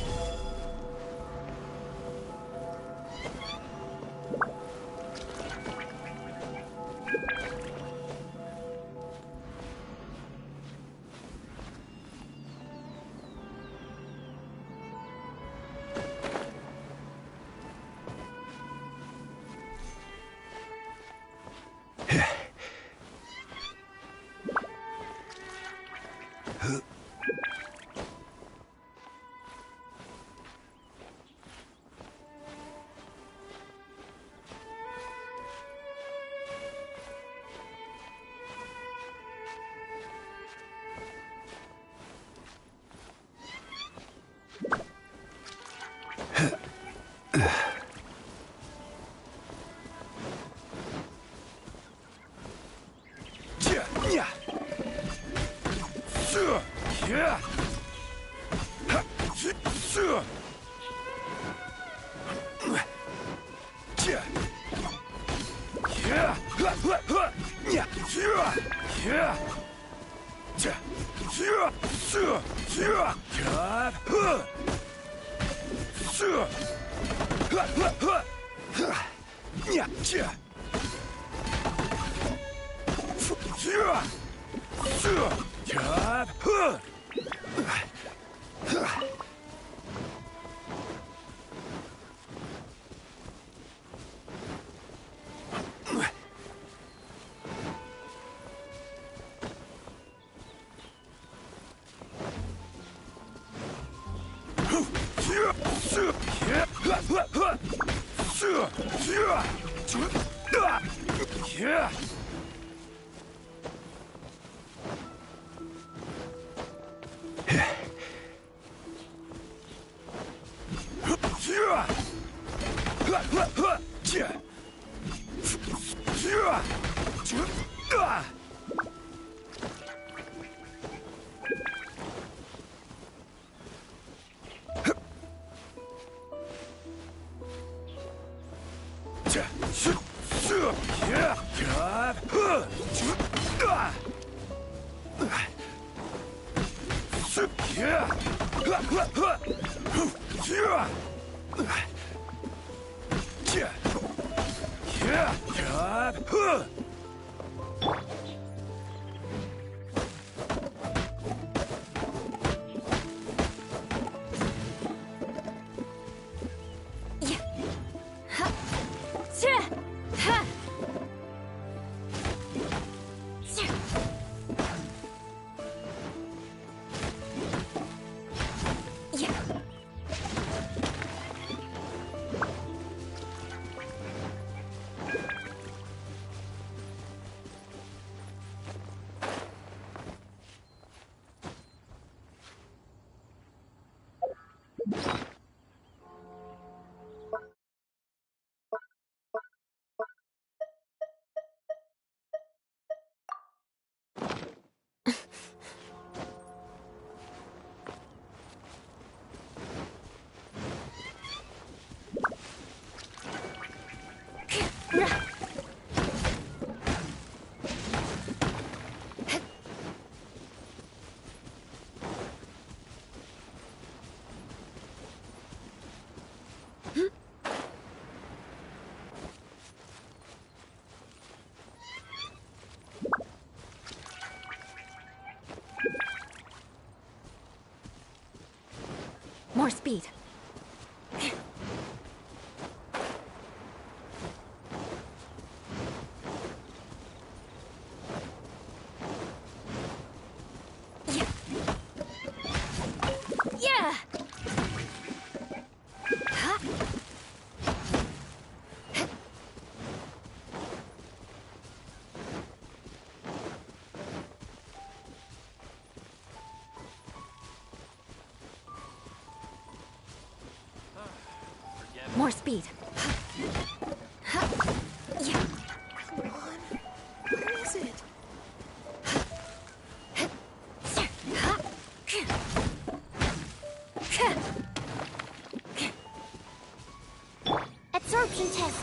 Speaker 11: More speed.
Speaker 2: Yeah! Huh?
Speaker 7: More speed. Yeah.
Speaker 4: Where is it?
Speaker 2: Absorption test.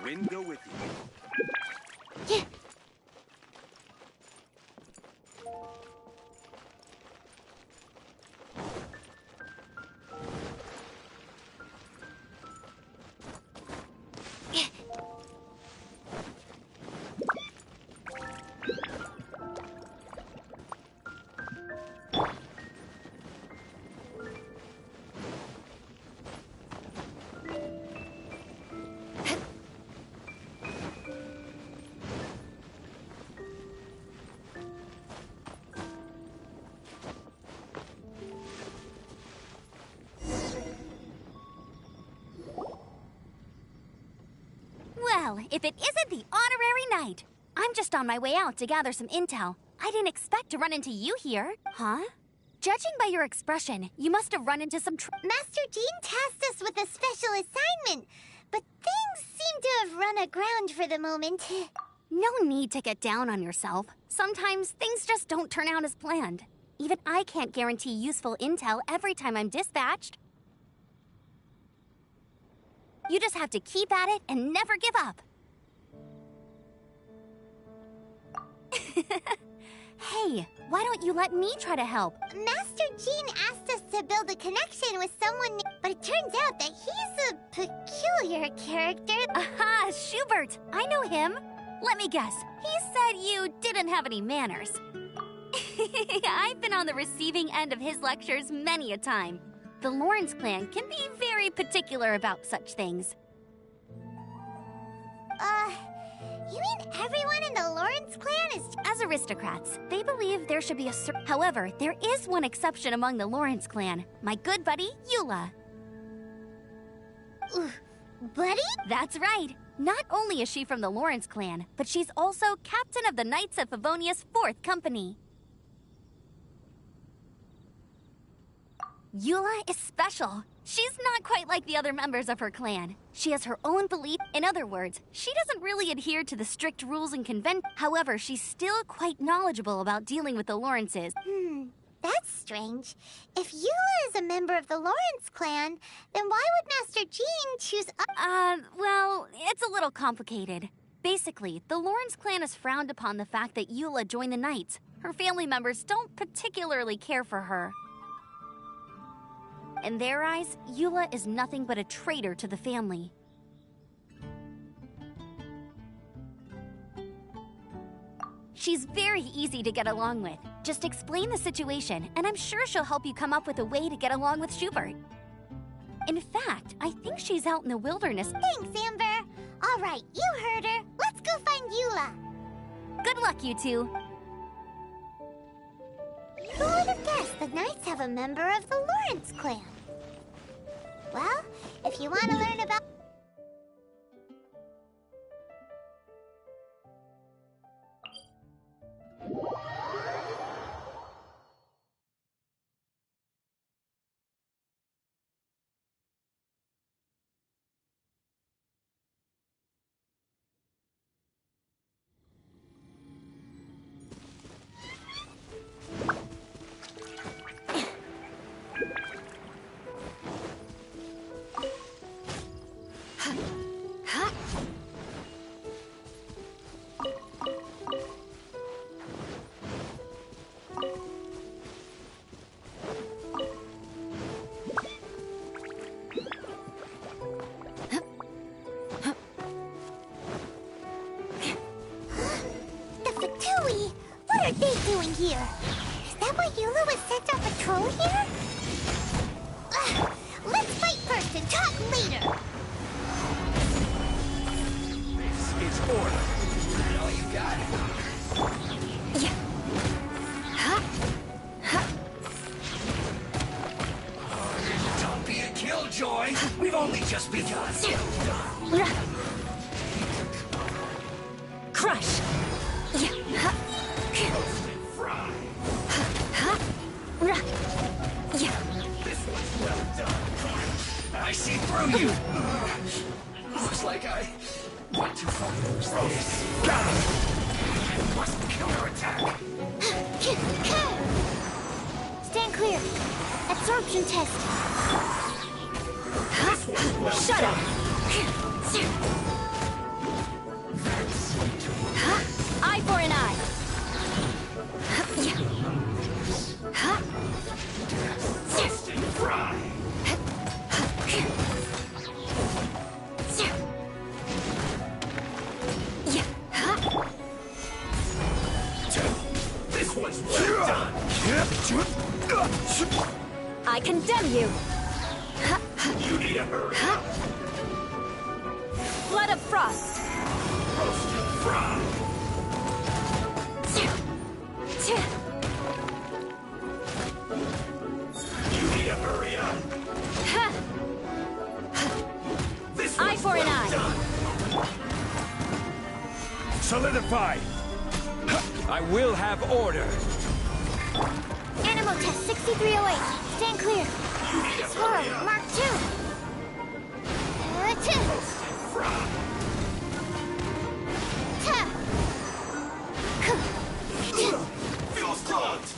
Speaker 1: Wind go with you.
Speaker 2: Yeah.
Speaker 15: Well, if it isn't the honorary knight. I'm just on my way out to gather some intel. I didn't expect to run into you here. Huh? Judging by your expression, you must have run into some
Speaker 8: Master Jean tasked us with a special assignment, but things seem to have run aground for the moment.
Speaker 15: No need to get down on yourself. Sometimes things just don't turn out as planned. Even I can't guarantee useful intel every time I'm dispatched. You just have to keep at it and never give up. Hey, why don't you let me try to help?
Speaker 8: Master Jean asked us to build a connection with someone, but it turns out that he's a peculiar character.
Speaker 15: Aha, Schubert! I know him. Let me guess, he said you didn't have any manners. I've been on the receiving end of his lectures many a time. The Lawrence clan can be very particular about such things.
Speaker 8: You mean everyone in the Lawrence clan is...
Speaker 15: As aristocrats, they believe there should be a However, there is one exception among the Lawrence clan. My good buddy, Eula.
Speaker 8: Buddy?
Speaker 15: That's right. Not only is she from the Lawrence clan, but she's also captain of the Knights of Favonia's 4th Company. Eula is special. She's not quite like the other members of her clan. She has her own belief. In other words, she doesn't really adhere to the strict rules and conventions. However, she's still quite knowledgeable about dealing with the Lawrences.
Speaker 8: That's strange. If Eula is a member of the Lawrence clan, then why would Master Jean choose
Speaker 15: Well, it's a little complicated. Basically, the Lawrence clan has frowned upon the fact that Eula joined the Knights. Her family members don't particularly care for her. In their eyes, Eula is nothing but a traitor to the family. She's very easy to get along with. Just explain the situation, and I'm sure she'll help you come up with a way to get along with Schubert. In fact, I think she's out in the wilderness.
Speaker 8: Thanks, Amber. All right, you heard her. Let's go find Eula.
Speaker 15: Good luck, you two.
Speaker 8: Who would have guessed the Knights have a member of the Lawrence clan? Well, if you want to learn about... What are they doing here? Is that why Eula was sent on patrol here? Ugh, let's fight first and talk later!
Speaker 3: This is order. All you got.
Speaker 8: Yeah.
Speaker 3: Don't be a killjoy. We've only just begun.
Speaker 8: Crush!
Speaker 3: I see through you! Looks like I went too far to lose this. Got him! Must counterattack!
Speaker 8: Stand clear. Absorption test. Shut up! Eye for an eye.
Speaker 3: Instant fry! This one's well done!
Speaker 8: I condemn you!
Speaker 3: You need a hurry!
Speaker 8: Blood of Frost!
Speaker 3: Roasted fry! You need a hurry up! This
Speaker 8: eye for an eye!
Speaker 13: Solidify! I will have order!
Speaker 8: Animal test 6308. Stand clear. Swirl, Mark 2.
Speaker 3: Feels clogged!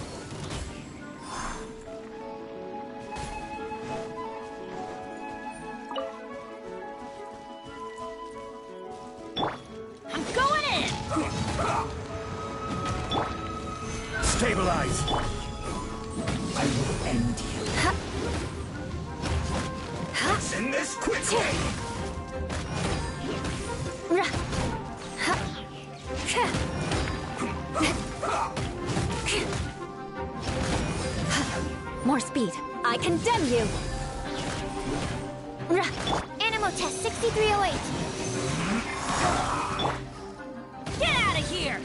Speaker 8: I'm going in!
Speaker 13: Stabilize!
Speaker 3: I will end you. Let's end this quickly!
Speaker 8: More speed. I condemn you! Animal test 6308. Get out of here!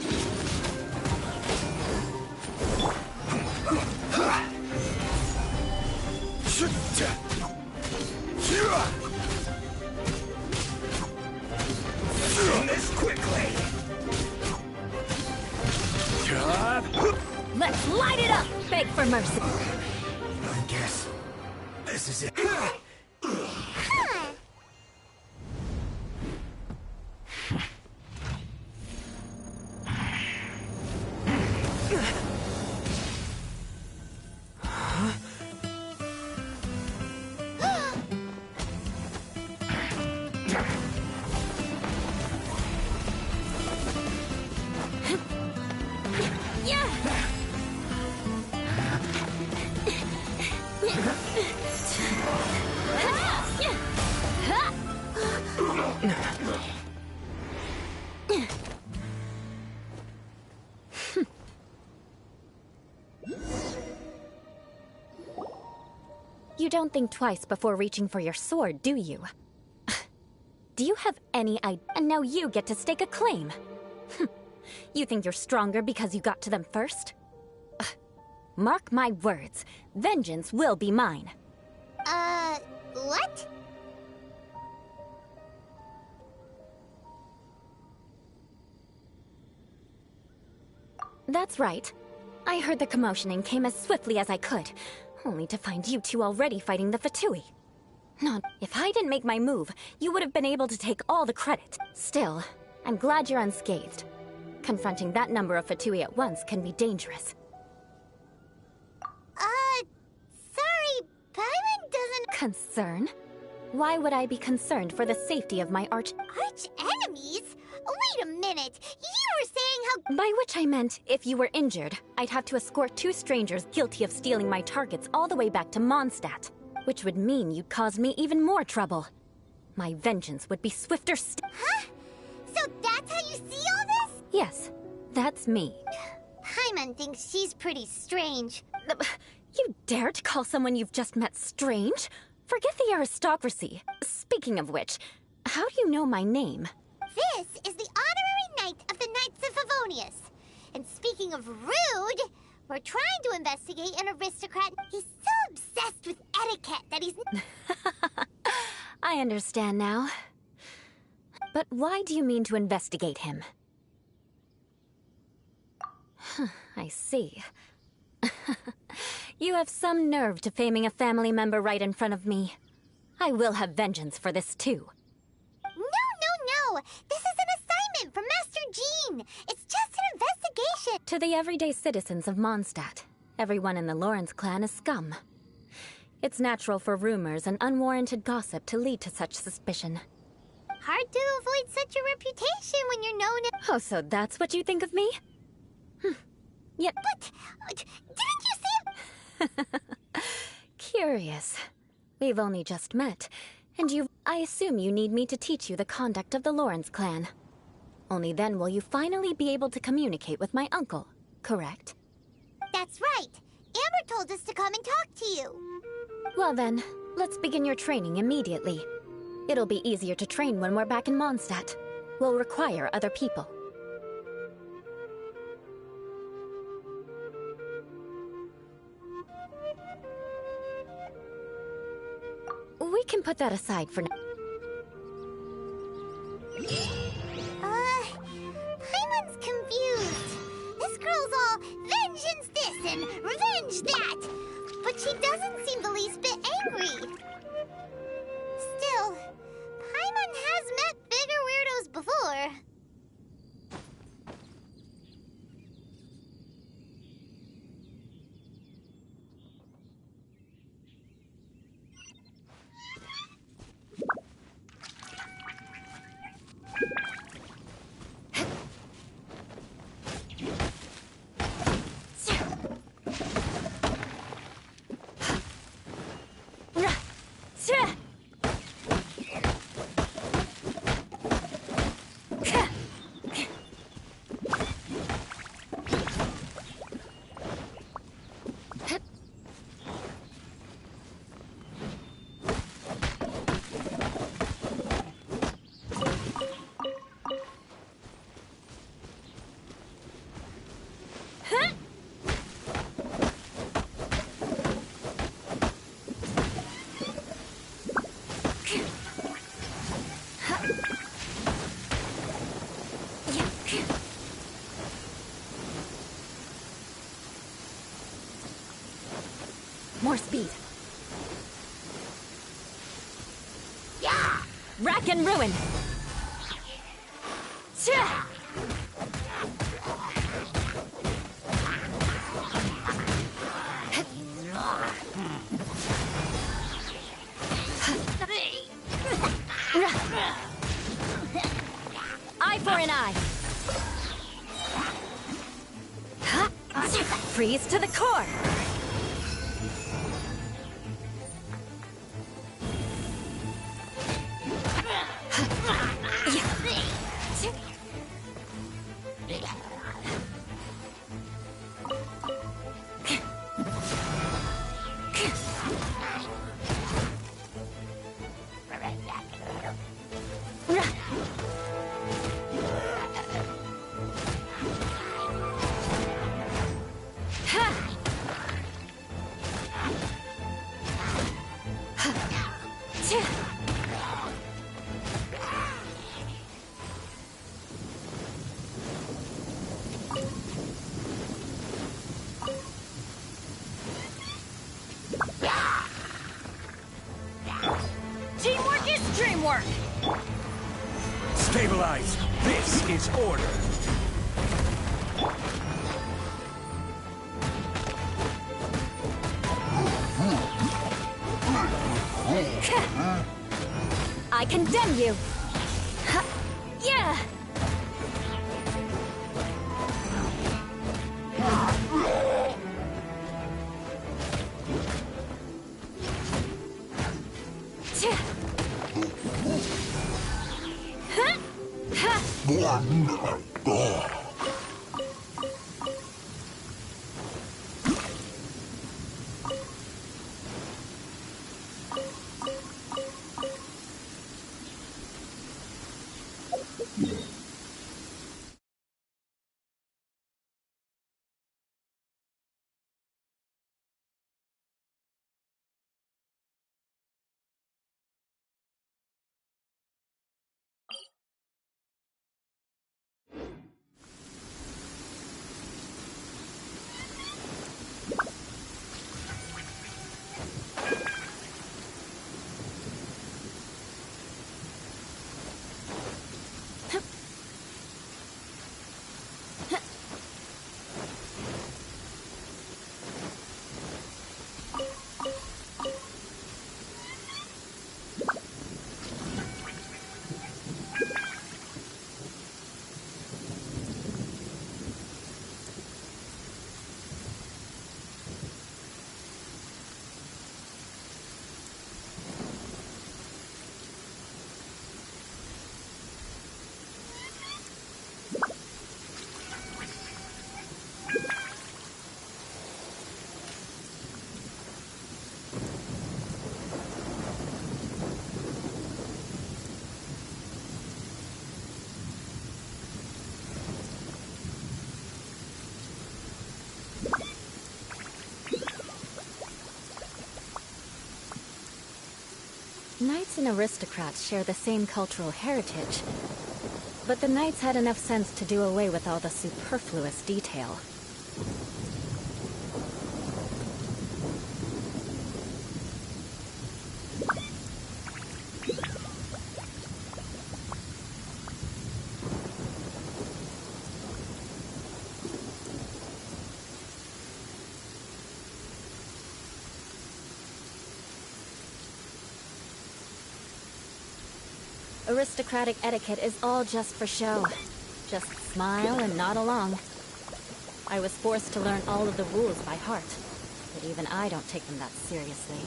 Speaker 3: End this quickly!
Speaker 8: Let's light it up! Beg for mercy.
Speaker 3: I guess this is it.
Speaker 2: You don't think twice before reaching for your sword, do you? Do you have any idea? And now you get to stake a claim. You think you're stronger because you got to them first? Mark my words, vengeance will be mine.
Speaker 8: What?
Speaker 2: That's right. I heard the commotion and came as swiftly as I could, only to find you two already fighting the Fatui. Not if I didn't make my move, you would have been able to take all the credit. Still, I'm glad you're unscathed. Confronting that number of Fatui at once can be dangerous.
Speaker 8: Sorry, Paimon doesn't...
Speaker 2: Concern? Why would I be concerned for the safety of my
Speaker 8: Arch-enemies? Wait a minute! You were saying how...
Speaker 2: By which I meant, if you were injured, I'd have to escort 2 strangers guilty of stealing my targets all the way back to Mondstadt. Which would mean you'd cause me even more trouble. My vengeance would be swifter
Speaker 8: Huh? So that's how you see all this?
Speaker 2: Yes, that's me.
Speaker 8: Paimon thinks she's pretty strange.
Speaker 2: You dare to call someone you've just met strange? Forget the aristocracy. Speaking of which, how do you know my name?
Speaker 8: This is the honorary knight of the Knights of Favonius. And speaking of rude, we're trying to investigate an aristocrat. He's so obsessed with etiquette that he's...
Speaker 2: I understand now. But why do you mean to investigate him? I see. You have some nerve to faming a family member right in front of me. I will have vengeance for this too.
Speaker 8: No! This is an assignment from Master Jean! It's just an investigation!
Speaker 2: To the everyday citizens of Mondstadt, everyone in the Lawrence clan is scum. It's natural for rumors and unwarranted gossip to lead to such suspicion.
Speaker 8: Hard to avoid such a reputation when you're known as...
Speaker 2: Oh, so that's what you think of me? Yet...
Speaker 8: But... didn't you say...
Speaker 2: Curious. We've only just met, and I assume you need me to teach you the conduct of the Lawrence clan. Only then will you finally be able to communicate with my uncle, correct?
Speaker 8: That's right. Amber told us to come and talk to you.
Speaker 2: Well then, let's begin your training immediately. It'll be easier to train when we're back in Mondstadt. We'll require other people. We can put that aside for now.
Speaker 8: Paimon's confused. This girl's all vengeance this and revenge that. But she doesn't seem the least bit angry. Still, Paimon has met bigger weirdos before.
Speaker 2: More speed. Yeah! Rack and ruin! Eye for an eye! Freeze to the core!
Speaker 5: Teamwork is dreamwork!
Speaker 13: Stabilize! This is order!
Speaker 2: I condemn you! Yeah!
Speaker 16: Knights and aristocrats share the same cultural heritage, but the knights had enough sense to do away with all the superfluous detail. Aristocratic etiquette is all just for show. Just smile and nod along. I was forced to learn all of the rules by heart, but even I don't take them that seriously.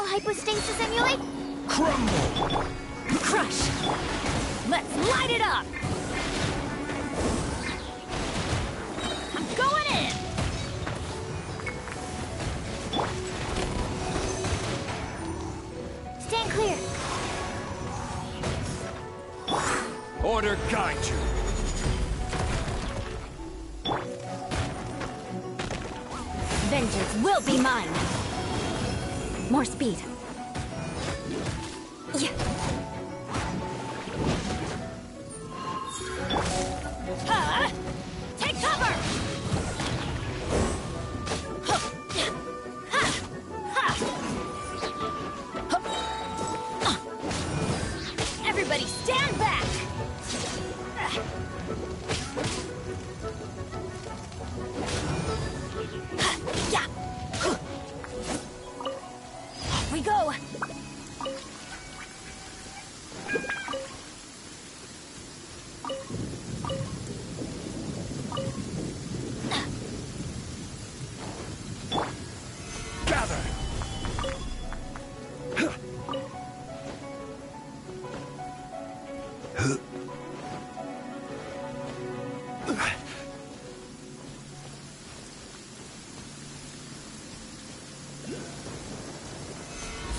Speaker 2: Hypostasis emulate?
Speaker 13: Crumble!
Speaker 5: Crush! Let's light it up! I'm going in!
Speaker 2: Stand clear.
Speaker 13: Order guide you.
Speaker 16: Vengeance will be mine! More speed. Yeah.
Speaker 5: Take cover!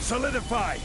Speaker 3: Solidify!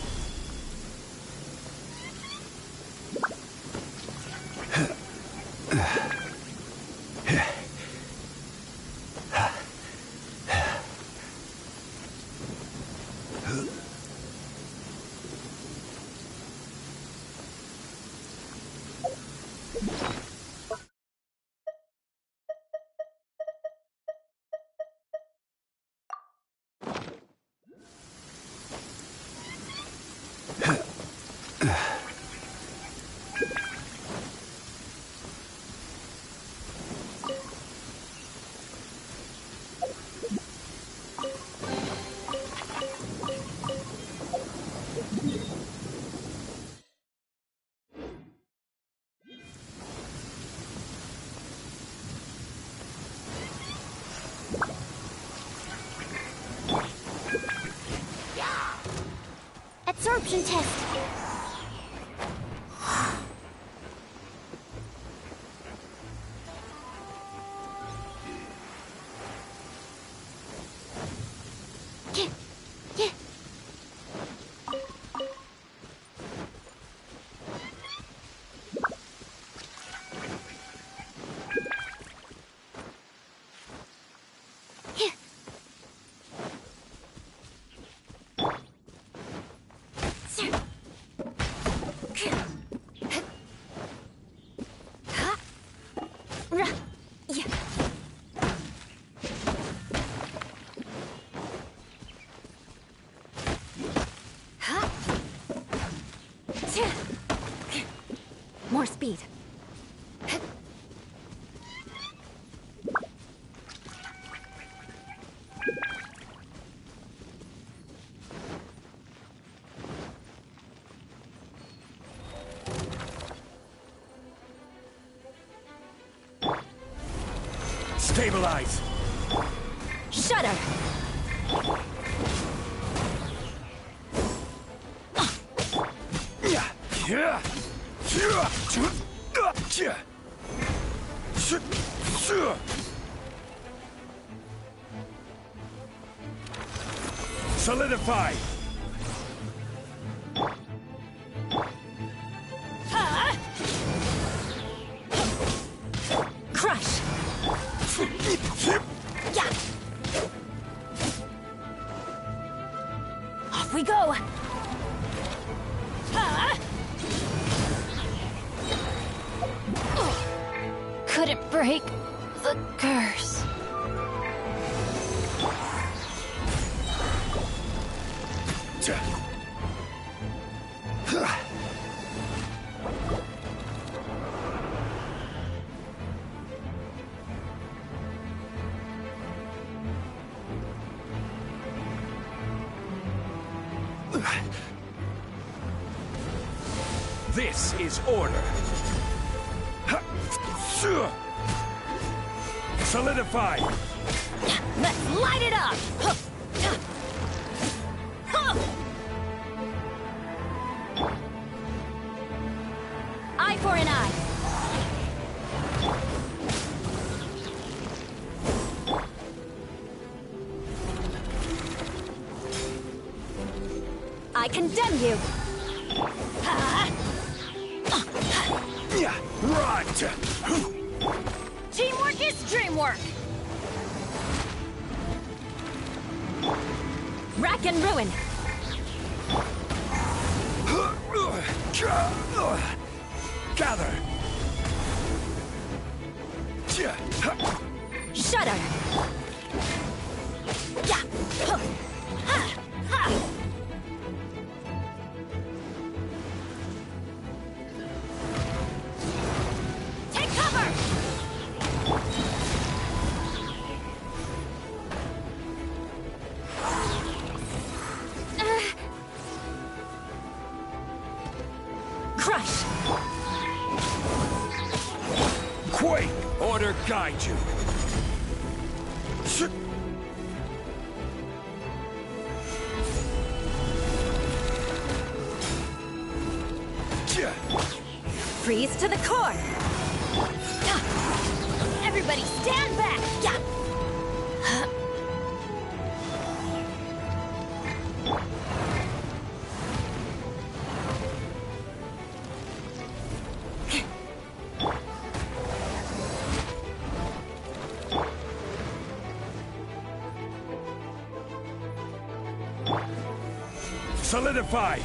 Speaker 2: Absorption test.
Speaker 16: More speed.
Speaker 3: Stabilize!
Speaker 16: Shudder!
Speaker 3: Solidify!
Speaker 16: Crush! Yeah. Off we go!
Speaker 9: Couldn't break the curse.
Speaker 3: This is order. Solidify!
Speaker 16: Let's light it up! Eye for an eye. I condemn you!
Speaker 3: Right!
Speaker 16: Teamwork is dreamwork! Rack and ruin!
Speaker 3: Gather!
Speaker 16: Shudder! Yeah! Take cover! Crush!
Speaker 3: Quake! Order guide you!
Speaker 16: Freeze to the core! Everybody stand back! Yeah.
Speaker 3: Solidify!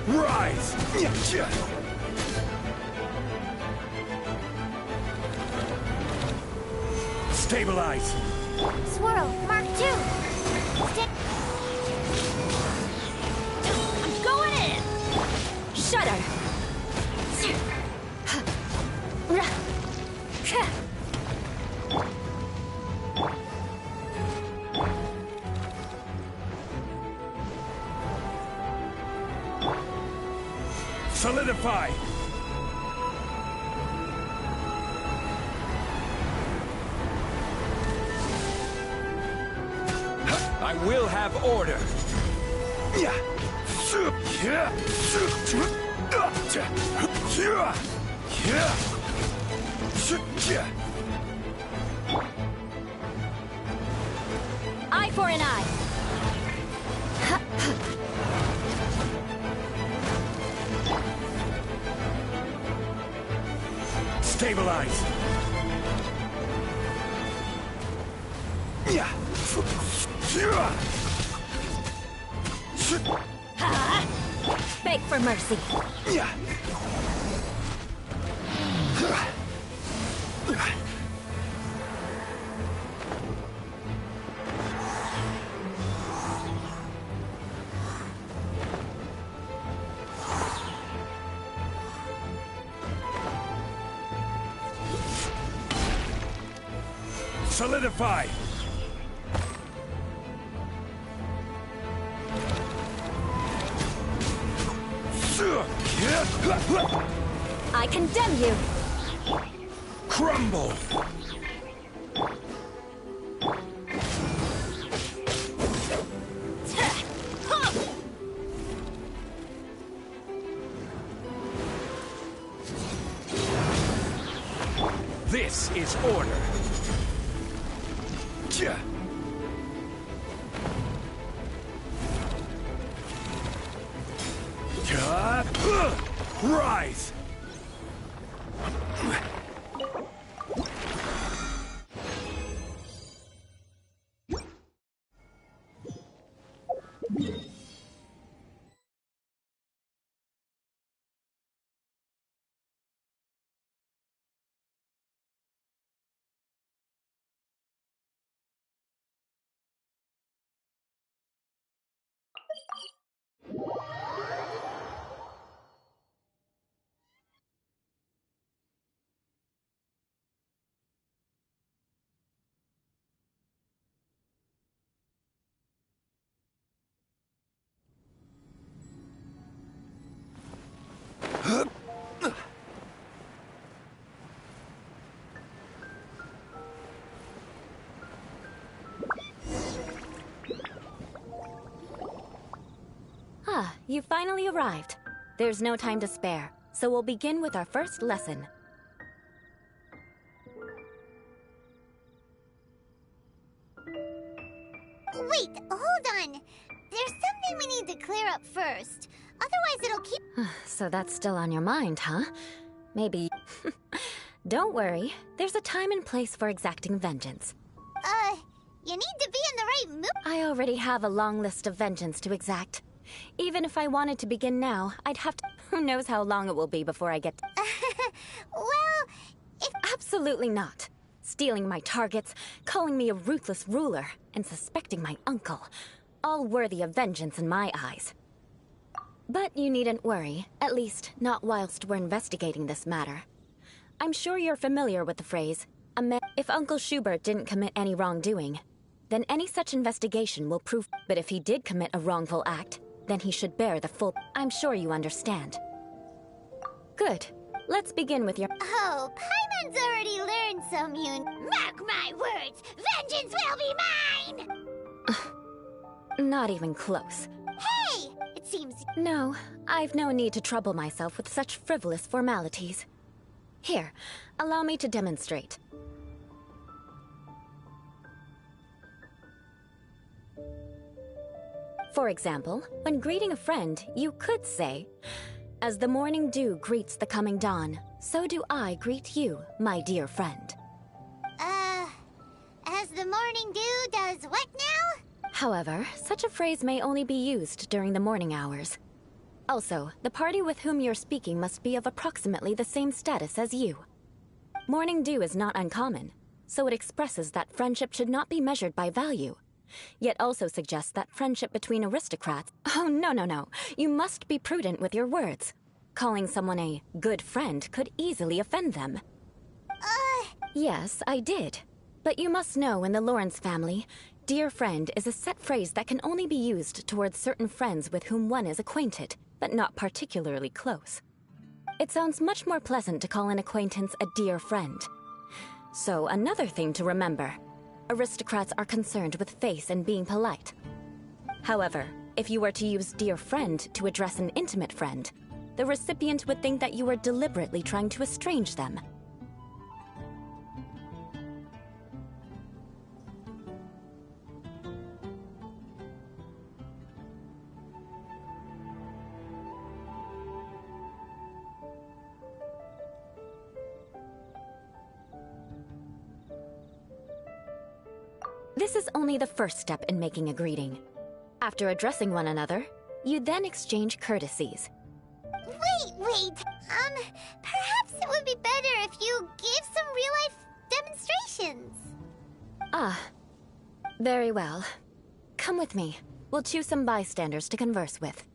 Speaker 3: Rise! Stabilize!
Speaker 2: Swirl, Mark 2!
Speaker 16: I'm going in! Shudder!
Speaker 3: Solidify! I will have order!
Speaker 16: Eye for an eye!
Speaker 3: Stabilize!
Speaker 16: Beg for mercy.
Speaker 3: Solidify!
Speaker 16: I condemn you!
Speaker 3: Crumble! This is order! Rise!
Speaker 16: Ah, you finally arrived. There's no time to spare, so we'll begin with our first lesson.
Speaker 8: Wait, hold on. There's something we need to clear up first. Otherwise it'll keep...
Speaker 16: So that's still on your mind, huh? Maybe... Don't worry. There's a time and place for exacting vengeance.
Speaker 8: You need to be in the right mood.
Speaker 16: I already have a long list of vengeance to exact. Even if I wanted to begin now, I'd have to... Who knows how long it will be before I get...
Speaker 8: Well, if...
Speaker 16: Absolutely not. Stealing my targets, calling me a ruthless ruler, and suspecting my uncle. All worthy of vengeance in my eyes. But you needn't worry, at least not whilst we're investigating this matter. I'm sure you're familiar with the phrase, if Uncle Schubert didn't commit any wrongdoing, then any such investigation will prove... But if he did commit a wrongful act, then he should bear the full... I'm sure you understand. Good. Let's begin with your...
Speaker 8: Oh, Paimon's already learned some Mark my words! Vengeance will be mine!
Speaker 16: Not even close.
Speaker 8: Hey! It seems...
Speaker 16: No, I've no need to trouble myself with such frivolous formalities. Here, allow me to demonstrate. For example, when greeting a friend, you could say, "As the morning dew greets the coming dawn, so do I greet you, my dear friend."
Speaker 8: As the morning dew does what now?
Speaker 16: However, such a phrase may only be used during the morning hours. Also, the party with whom you're speaking must be of approximately the same status as you. Morning dew is not uncommon, so it expresses that friendship should not be measured by value, yet also suggests that friendship between aristocrats— Oh, no. You must be prudent with your words. Calling someone a good friend could easily offend them. Yes, I did. But you must know in the Lawrence family, dear friend is a set phrase that can only be used towards certain friends with whom one is acquainted, but not particularly close. It sounds much more pleasant to call an acquaintance a dear friend. So, another thing to remember. Aristocrats are concerned with face and being polite. However, if you were to use dear friend to address an intimate friend, the recipient would think that you were deliberately trying to estrange them. This is only the first step in making a greeting. After addressing one another, you then exchange courtesies.
Speaker 8: Wait. Perhaps it would be better if you gave some real-life demonstrations.
Speaker 16: Very well. Come with me. We'll choose some bystanders to converse with.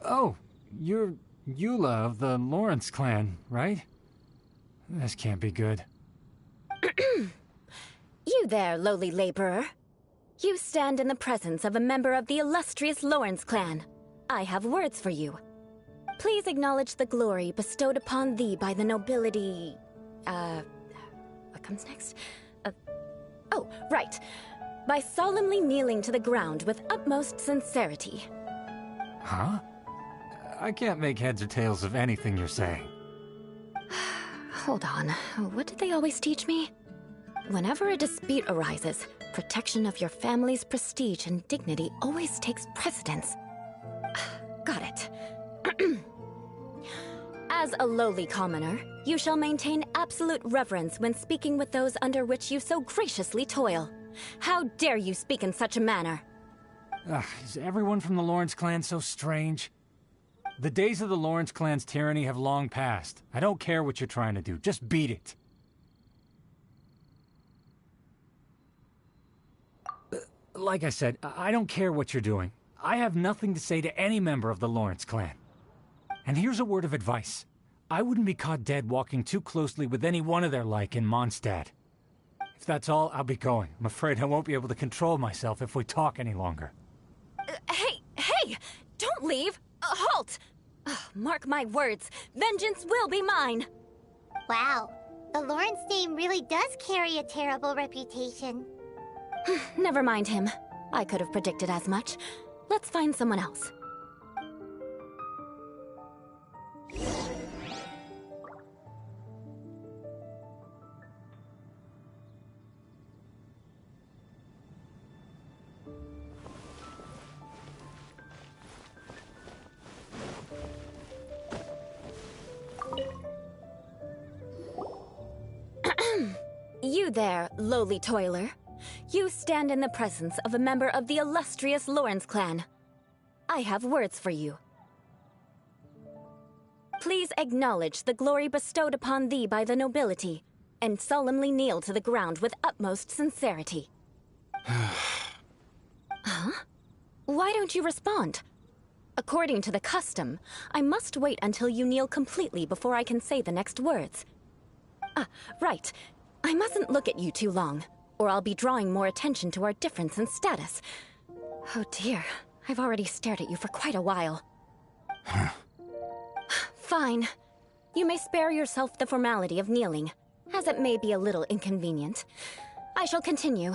Speaker 13: Oh, you're Eula of the Lawrence clan, right? This can't be good.
Speaker 16: You there, lowly laborer. You stand in the presence of a member of the illustrious Lawrence clan. I have words for you. Please acknowledge the glory bestowed upon thee by the nobility... What comes next? Oh, right. By solemnly kneeling to the ground with utmost sincerity.
Speaker 13: Huh? I can't make heads or tails of anything you're saying.
Speaker 16: Hold on. What did they always teach me? Whenever a dispute arises, protection of your family's prestige and dignity always takes precedence. Got it. As a lowly commoner, you shall maintain absolute reverence when speaking with those under which you so graciously toil. How dare you speak in such a manner?
Speaker 13: Is everyone from the Lawrence clan so strange? The days of the Lawrence clan's tyranny have long passed. I don't care what you're trying to do. Just beat it. Like I said, I don't care what you're doing. I have nothing to say to any member of the Lawrence clan. And here's a word of advice. I wouldn't be caught dead walking too closely with any one of their like in Mondstadt. If that's all, I'll be going. I'm afraid I won't be able to control myself if we talk any longer.
Speaker 16: Hey! Don't leave! Halt! Mark my words, vengeance will be mine!
Speaker 8: Wow, the Lawrence name really does carry a terrible reputation.
Speaker 16: Never mind him. I could have predicted as much. Let's find someone else. You there, lowly toiler. You stand in the presence of a member of the illustrious Lawrence clan. I have words for you. Please acknowledge the glory bestowed upon thee by the nobility, and solemnly kneel to the ground with utmost sincerity. Huh? Why don't you respond? According to the custom, I must wait until you kneel completely before I can say the next words. Right. I mustn't look at you too long, or I'll be drawing more attention to our difference in status. Oh dear, I've already stared at you for quite a while. Fine. You may spare yourself the formality of kneeling, as it may be a little inconvenient. I shall continue.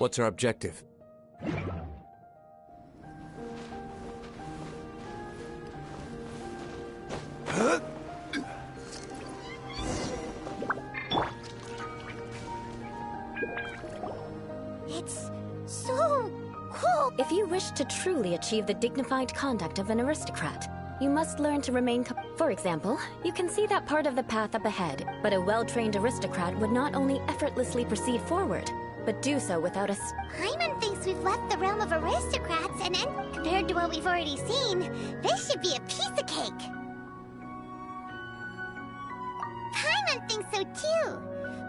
Speaker 14: What's our objective?
Speaker 8: It's so cool.
Speaker 16: If you wish to truly achieve the dignified conduct of an aristocrat, you must learn to remain For example, you can see that part of the path up ahead, but a well-trained aristocrat would not only effortlessly proceed forward, but do so without a...
Speaker 8: Paimon thinks we've left the realm of aristocrats, and compared to what we've already seen, this should be a piece of cake. Paimon thinks so too,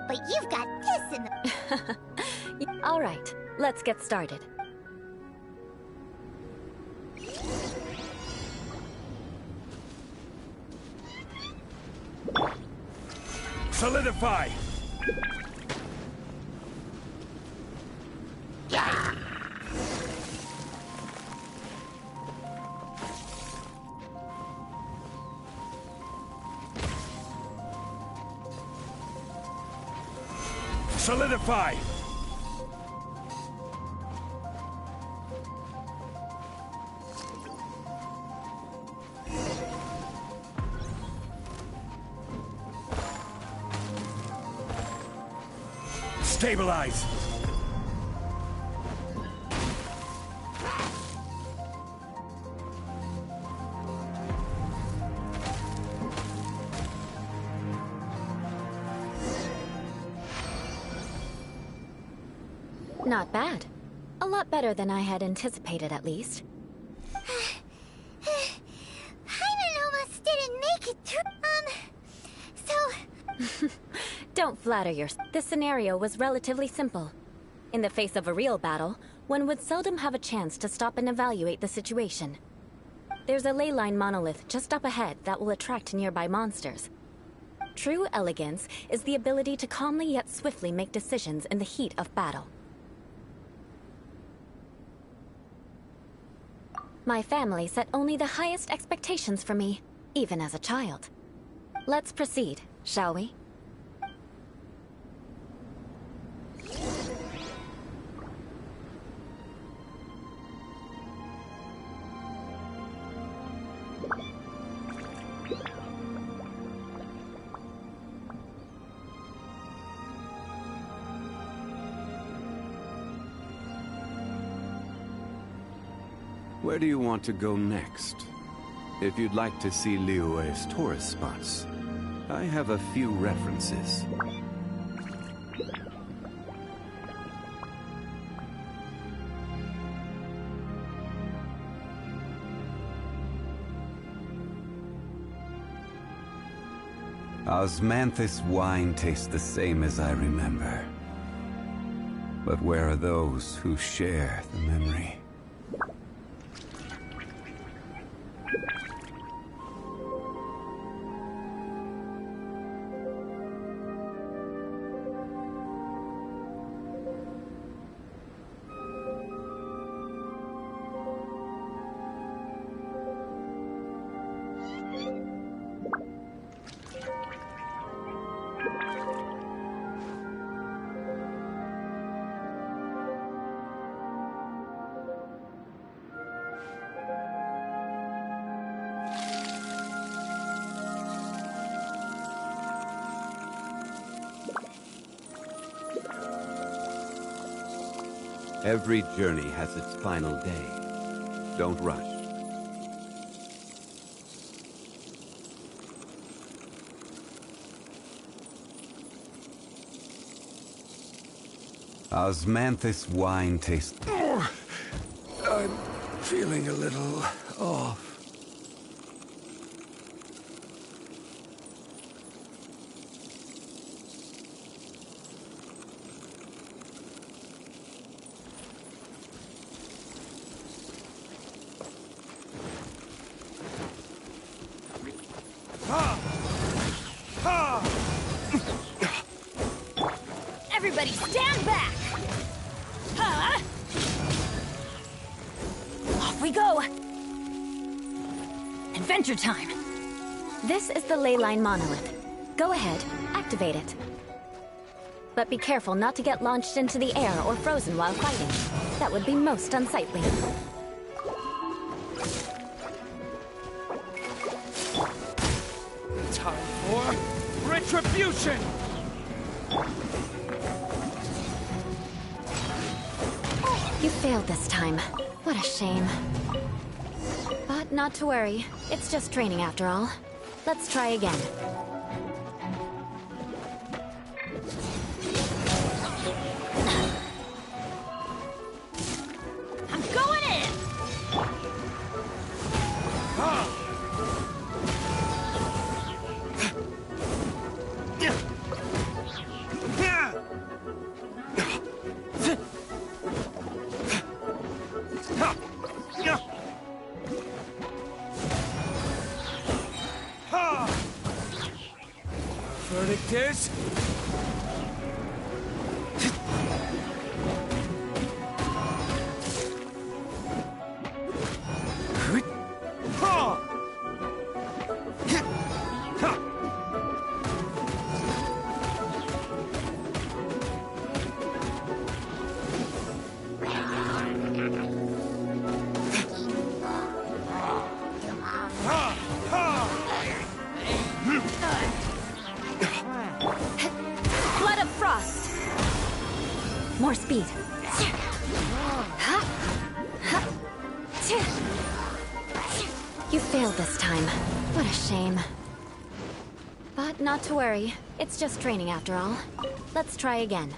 Speaker 8: but you've got this in the...
Speaker 16: All right, let's get started.
Speaker 13: Solidify! Solidify! Stabilize!
Speaker 16: Not bad. A lot better than I had anticipated, at least.
Speaker 8: Paimon almost didn't make it through.
Speaker 16: Don't flatter yourself. This scenario was relatively simple. In the face of a real battle, one would seldom have a chance to stop and evaluate the situation. There's a ley line monolith just up ahead that will attract nearby monsters. True elegance is the ability to calmly yet swiftly make decisions in the heat of battle. My family set only the highest expectations for me, even as a child. Let's proceed, shall we?
Speaker 1: Where do you want to go next? If you'd like to see Liyue's tourist spots, I have a few references. Osmanthus wine tastes the same as I remember. But where are those who share the memory? Every journey has its final day. Don't rush. Osmanthus wine tastes...
Speaker 3: I'm feeling a little off.
Speaker 15: Everybody stand back! Huh? Off we go! Adventure time!
Speaker 16: This is the ley line monolith. Go ahead, activate it. But be careful not to get launched into the air or frozen while fighting. That would be most unsightly.
Speaker 13: Time for retribution!
Speaker 16: You failed this time. What a shame. But not to worry. It's just training after all. Let's try again.
Speaker 15: I'm going in!
Speaker 13: Verdict is...
Speaker 16: Flood of frost! More speed. You failed this time. What a shame. But not to worry. It's just training after all. Let's try again.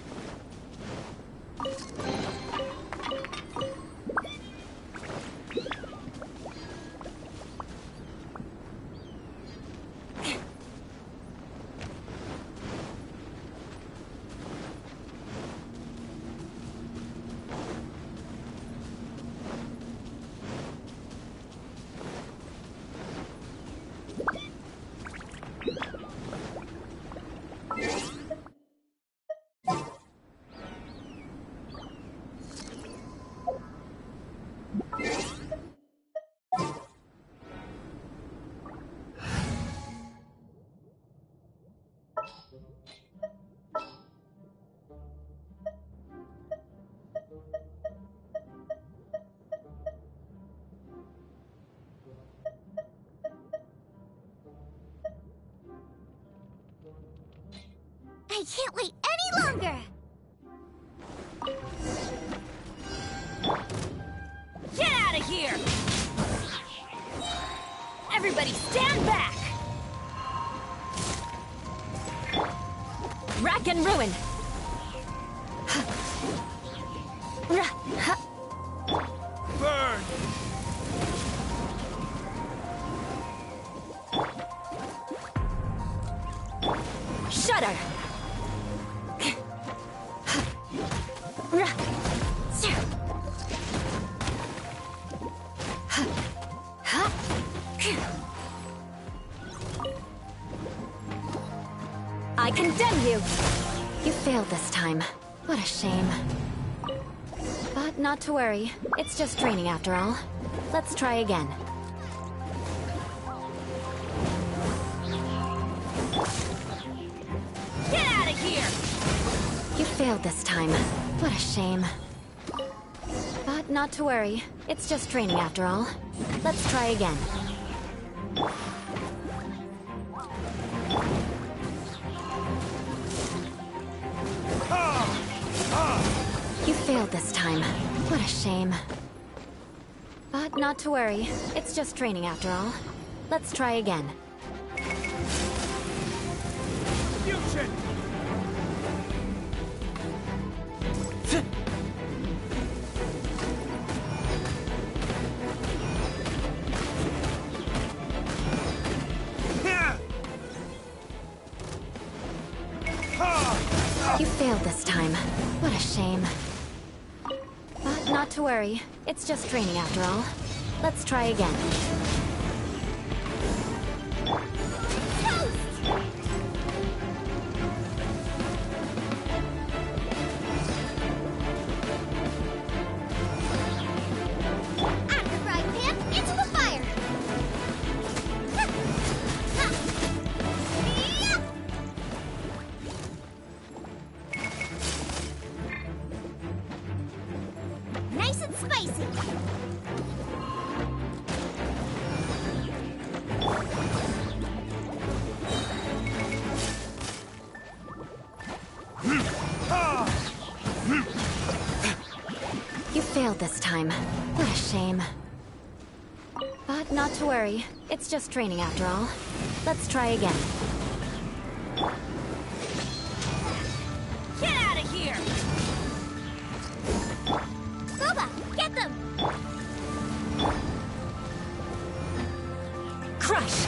Speaker 8: I can't wait any longer!
Speaker 15: Get out of here! Everybody stand back!
Speaker 16: Rack and ruin!
Speaker 13: Burn!
Speaker 16: Shudder! I condemn you! You failed this time. What a shame. But not to worry. It's just training after all. Let's try again.
Speaker 15: Get out of here!
Speaker 16: You failed this time. What a shame. But not to worry. It's just training after all. Let's try again. You failed this time. What a shame. But not to worry. It's just training after all. Let's try again.
Speaker 13: Fusion!
Speaker 16: You failed this time. What a shame. But not to worry. It's just training after all. Let's try again.
Speaker 8: spicy!
Speaker 16: You failed this time. What a shame. But not to worry. It's just training after all. Let's try again.
Speaker 15: Get out of here!
Speaker 8: Boba, get them!
Speaker 16: Crush!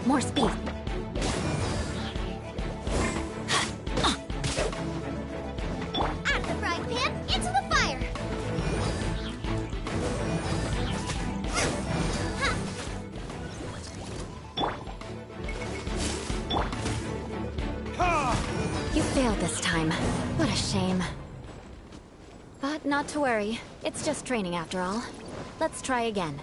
Speaker 16: More speed.
Speaker 8: Out of the frying pan, into the fire!
Speaker 16: You failed this time. What a shame. But not to worry. It's just training after all. Let's try again.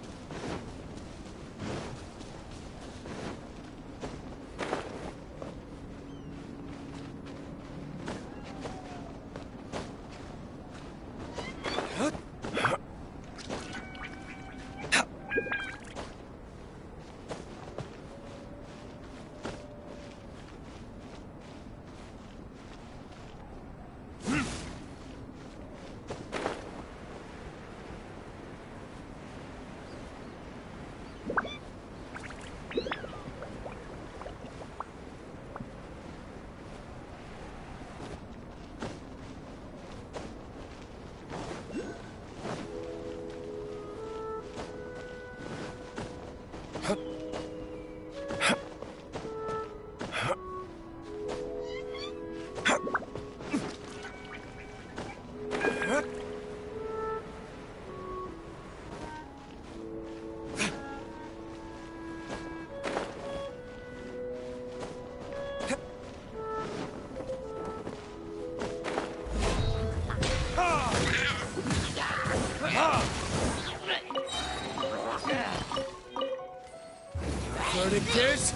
Speaker 3: Verdict is...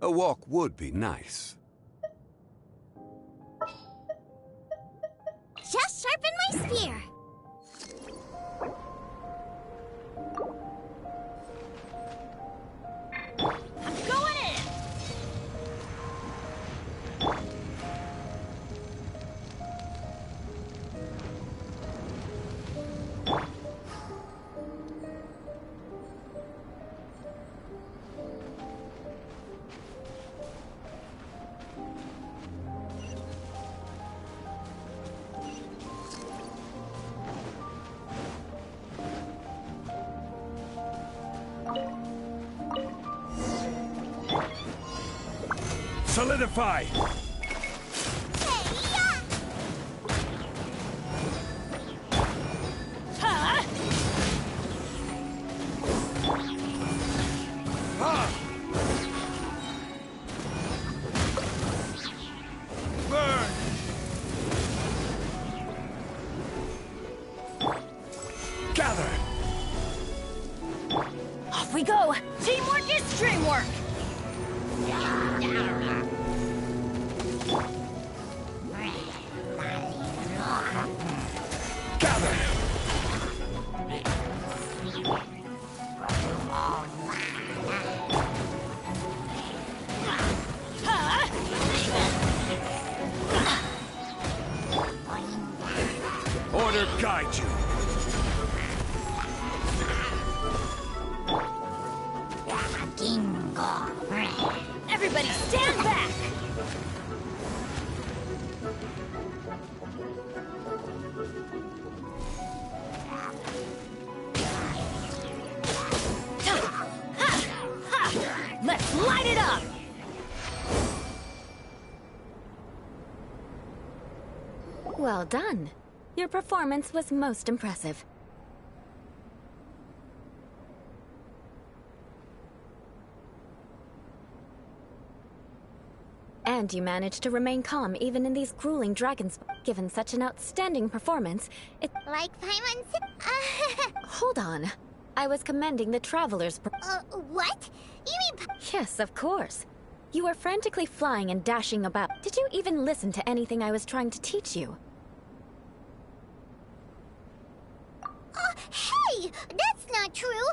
Speaker 1: A walk would be nice.
Speaker 8: Just sharpen my spear.
Speaker 15: I'm going in!
Speaker 13: Solidify!
Speaker 1: Burn!
Speaker 13: Gather!
Speaker 15: Off we go! Teamwork is dreamwork!
Speaker 13: Gather! Order guide you.
Speaker 15: Everybody stand back! Let's light it up!
Speaker 16: Well done. Your performance was most impressive. And you managed to remain calm even in these grueling dragons. Given such an outstanding performance, it...
Speaker 8: Like Paimon...
Speaker 16: Hold on. I was commending the Traveler's...
Speaker 8: what? You mean...
Speaker 16: Yes, of course. You were frantically flying and dashing about. Did you even listen to anything I was trying to teach you?
Speaker 8: Hey! That's not true!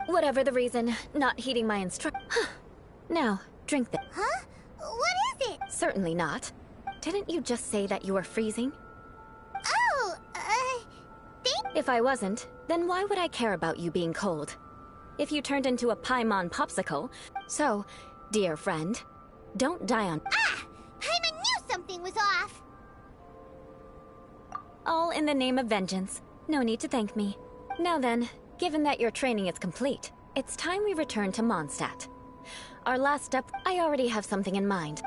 Speaker 16: Whatever the reason, not heeding my Now, drink this.
Speaker 8: Huh? What is it?
Speaker 16: Certainly not. Didn't you just say that you were freezing?
Speaker 8: Oh,
Speaker 16: If I wasn't, then why would I care about you being cold? If you turned into a Paimon popsicle. So, dear friend, don't die on...
Speaker 8: Ah! Paimon knew something was off!
Speaker 16: All in the name of vengeance. No need to thank me. Now then, given that your training is complete, it's time we return to Mondstadt. Our last step, I already have something in mind.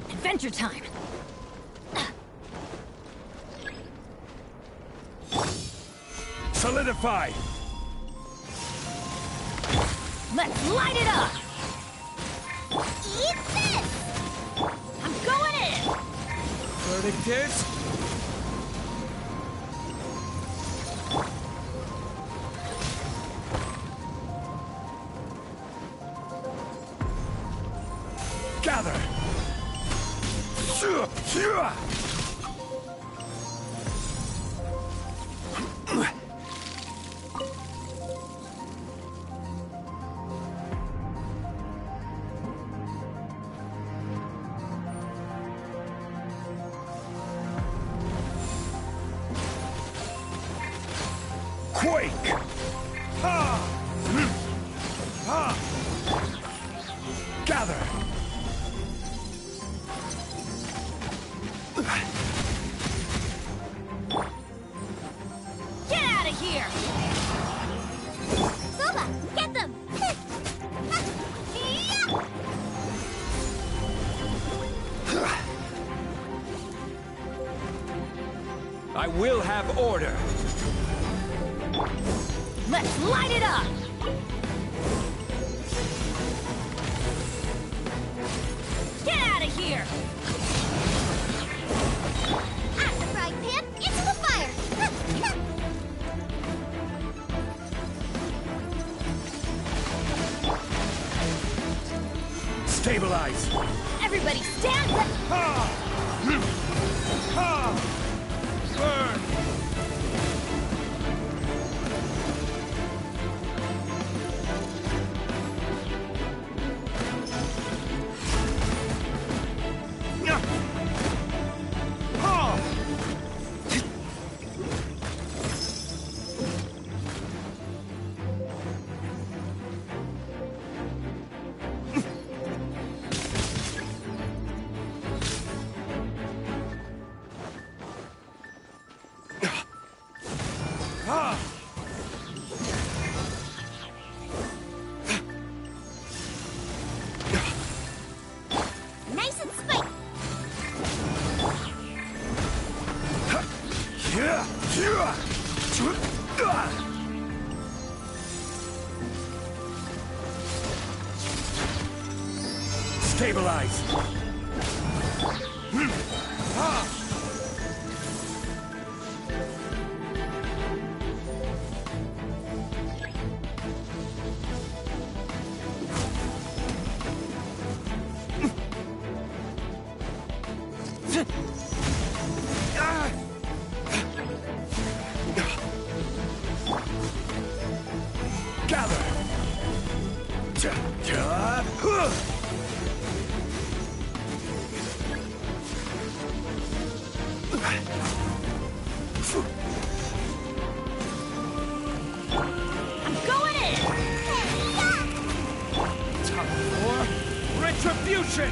Speaker 15: Adventure time!
Speaker 13: Solidify!
Speaker 15: Let's light it up!
Speaker 8: Eat this!
Speaker 15: I'm going in!
Speaker 13: Verdict is... Gather! Quake! Ha! Ha! Gather!
Speaker 15: Get out of here!
Speaker 5: I will have order.
Speaker 15: Let's light it up! Get out of here!
Speaker 8: At the frying pan, into the fire!
Speaker 5: Stabilize!
Speaker 15: Everybody stand!
Speaker 5: Burn!
Speaker 8: Nice and spiky!
Speaker 5: Stabilize! Gather!
Speaker 15: I'm going in!
Speaker 5: Time for retribution!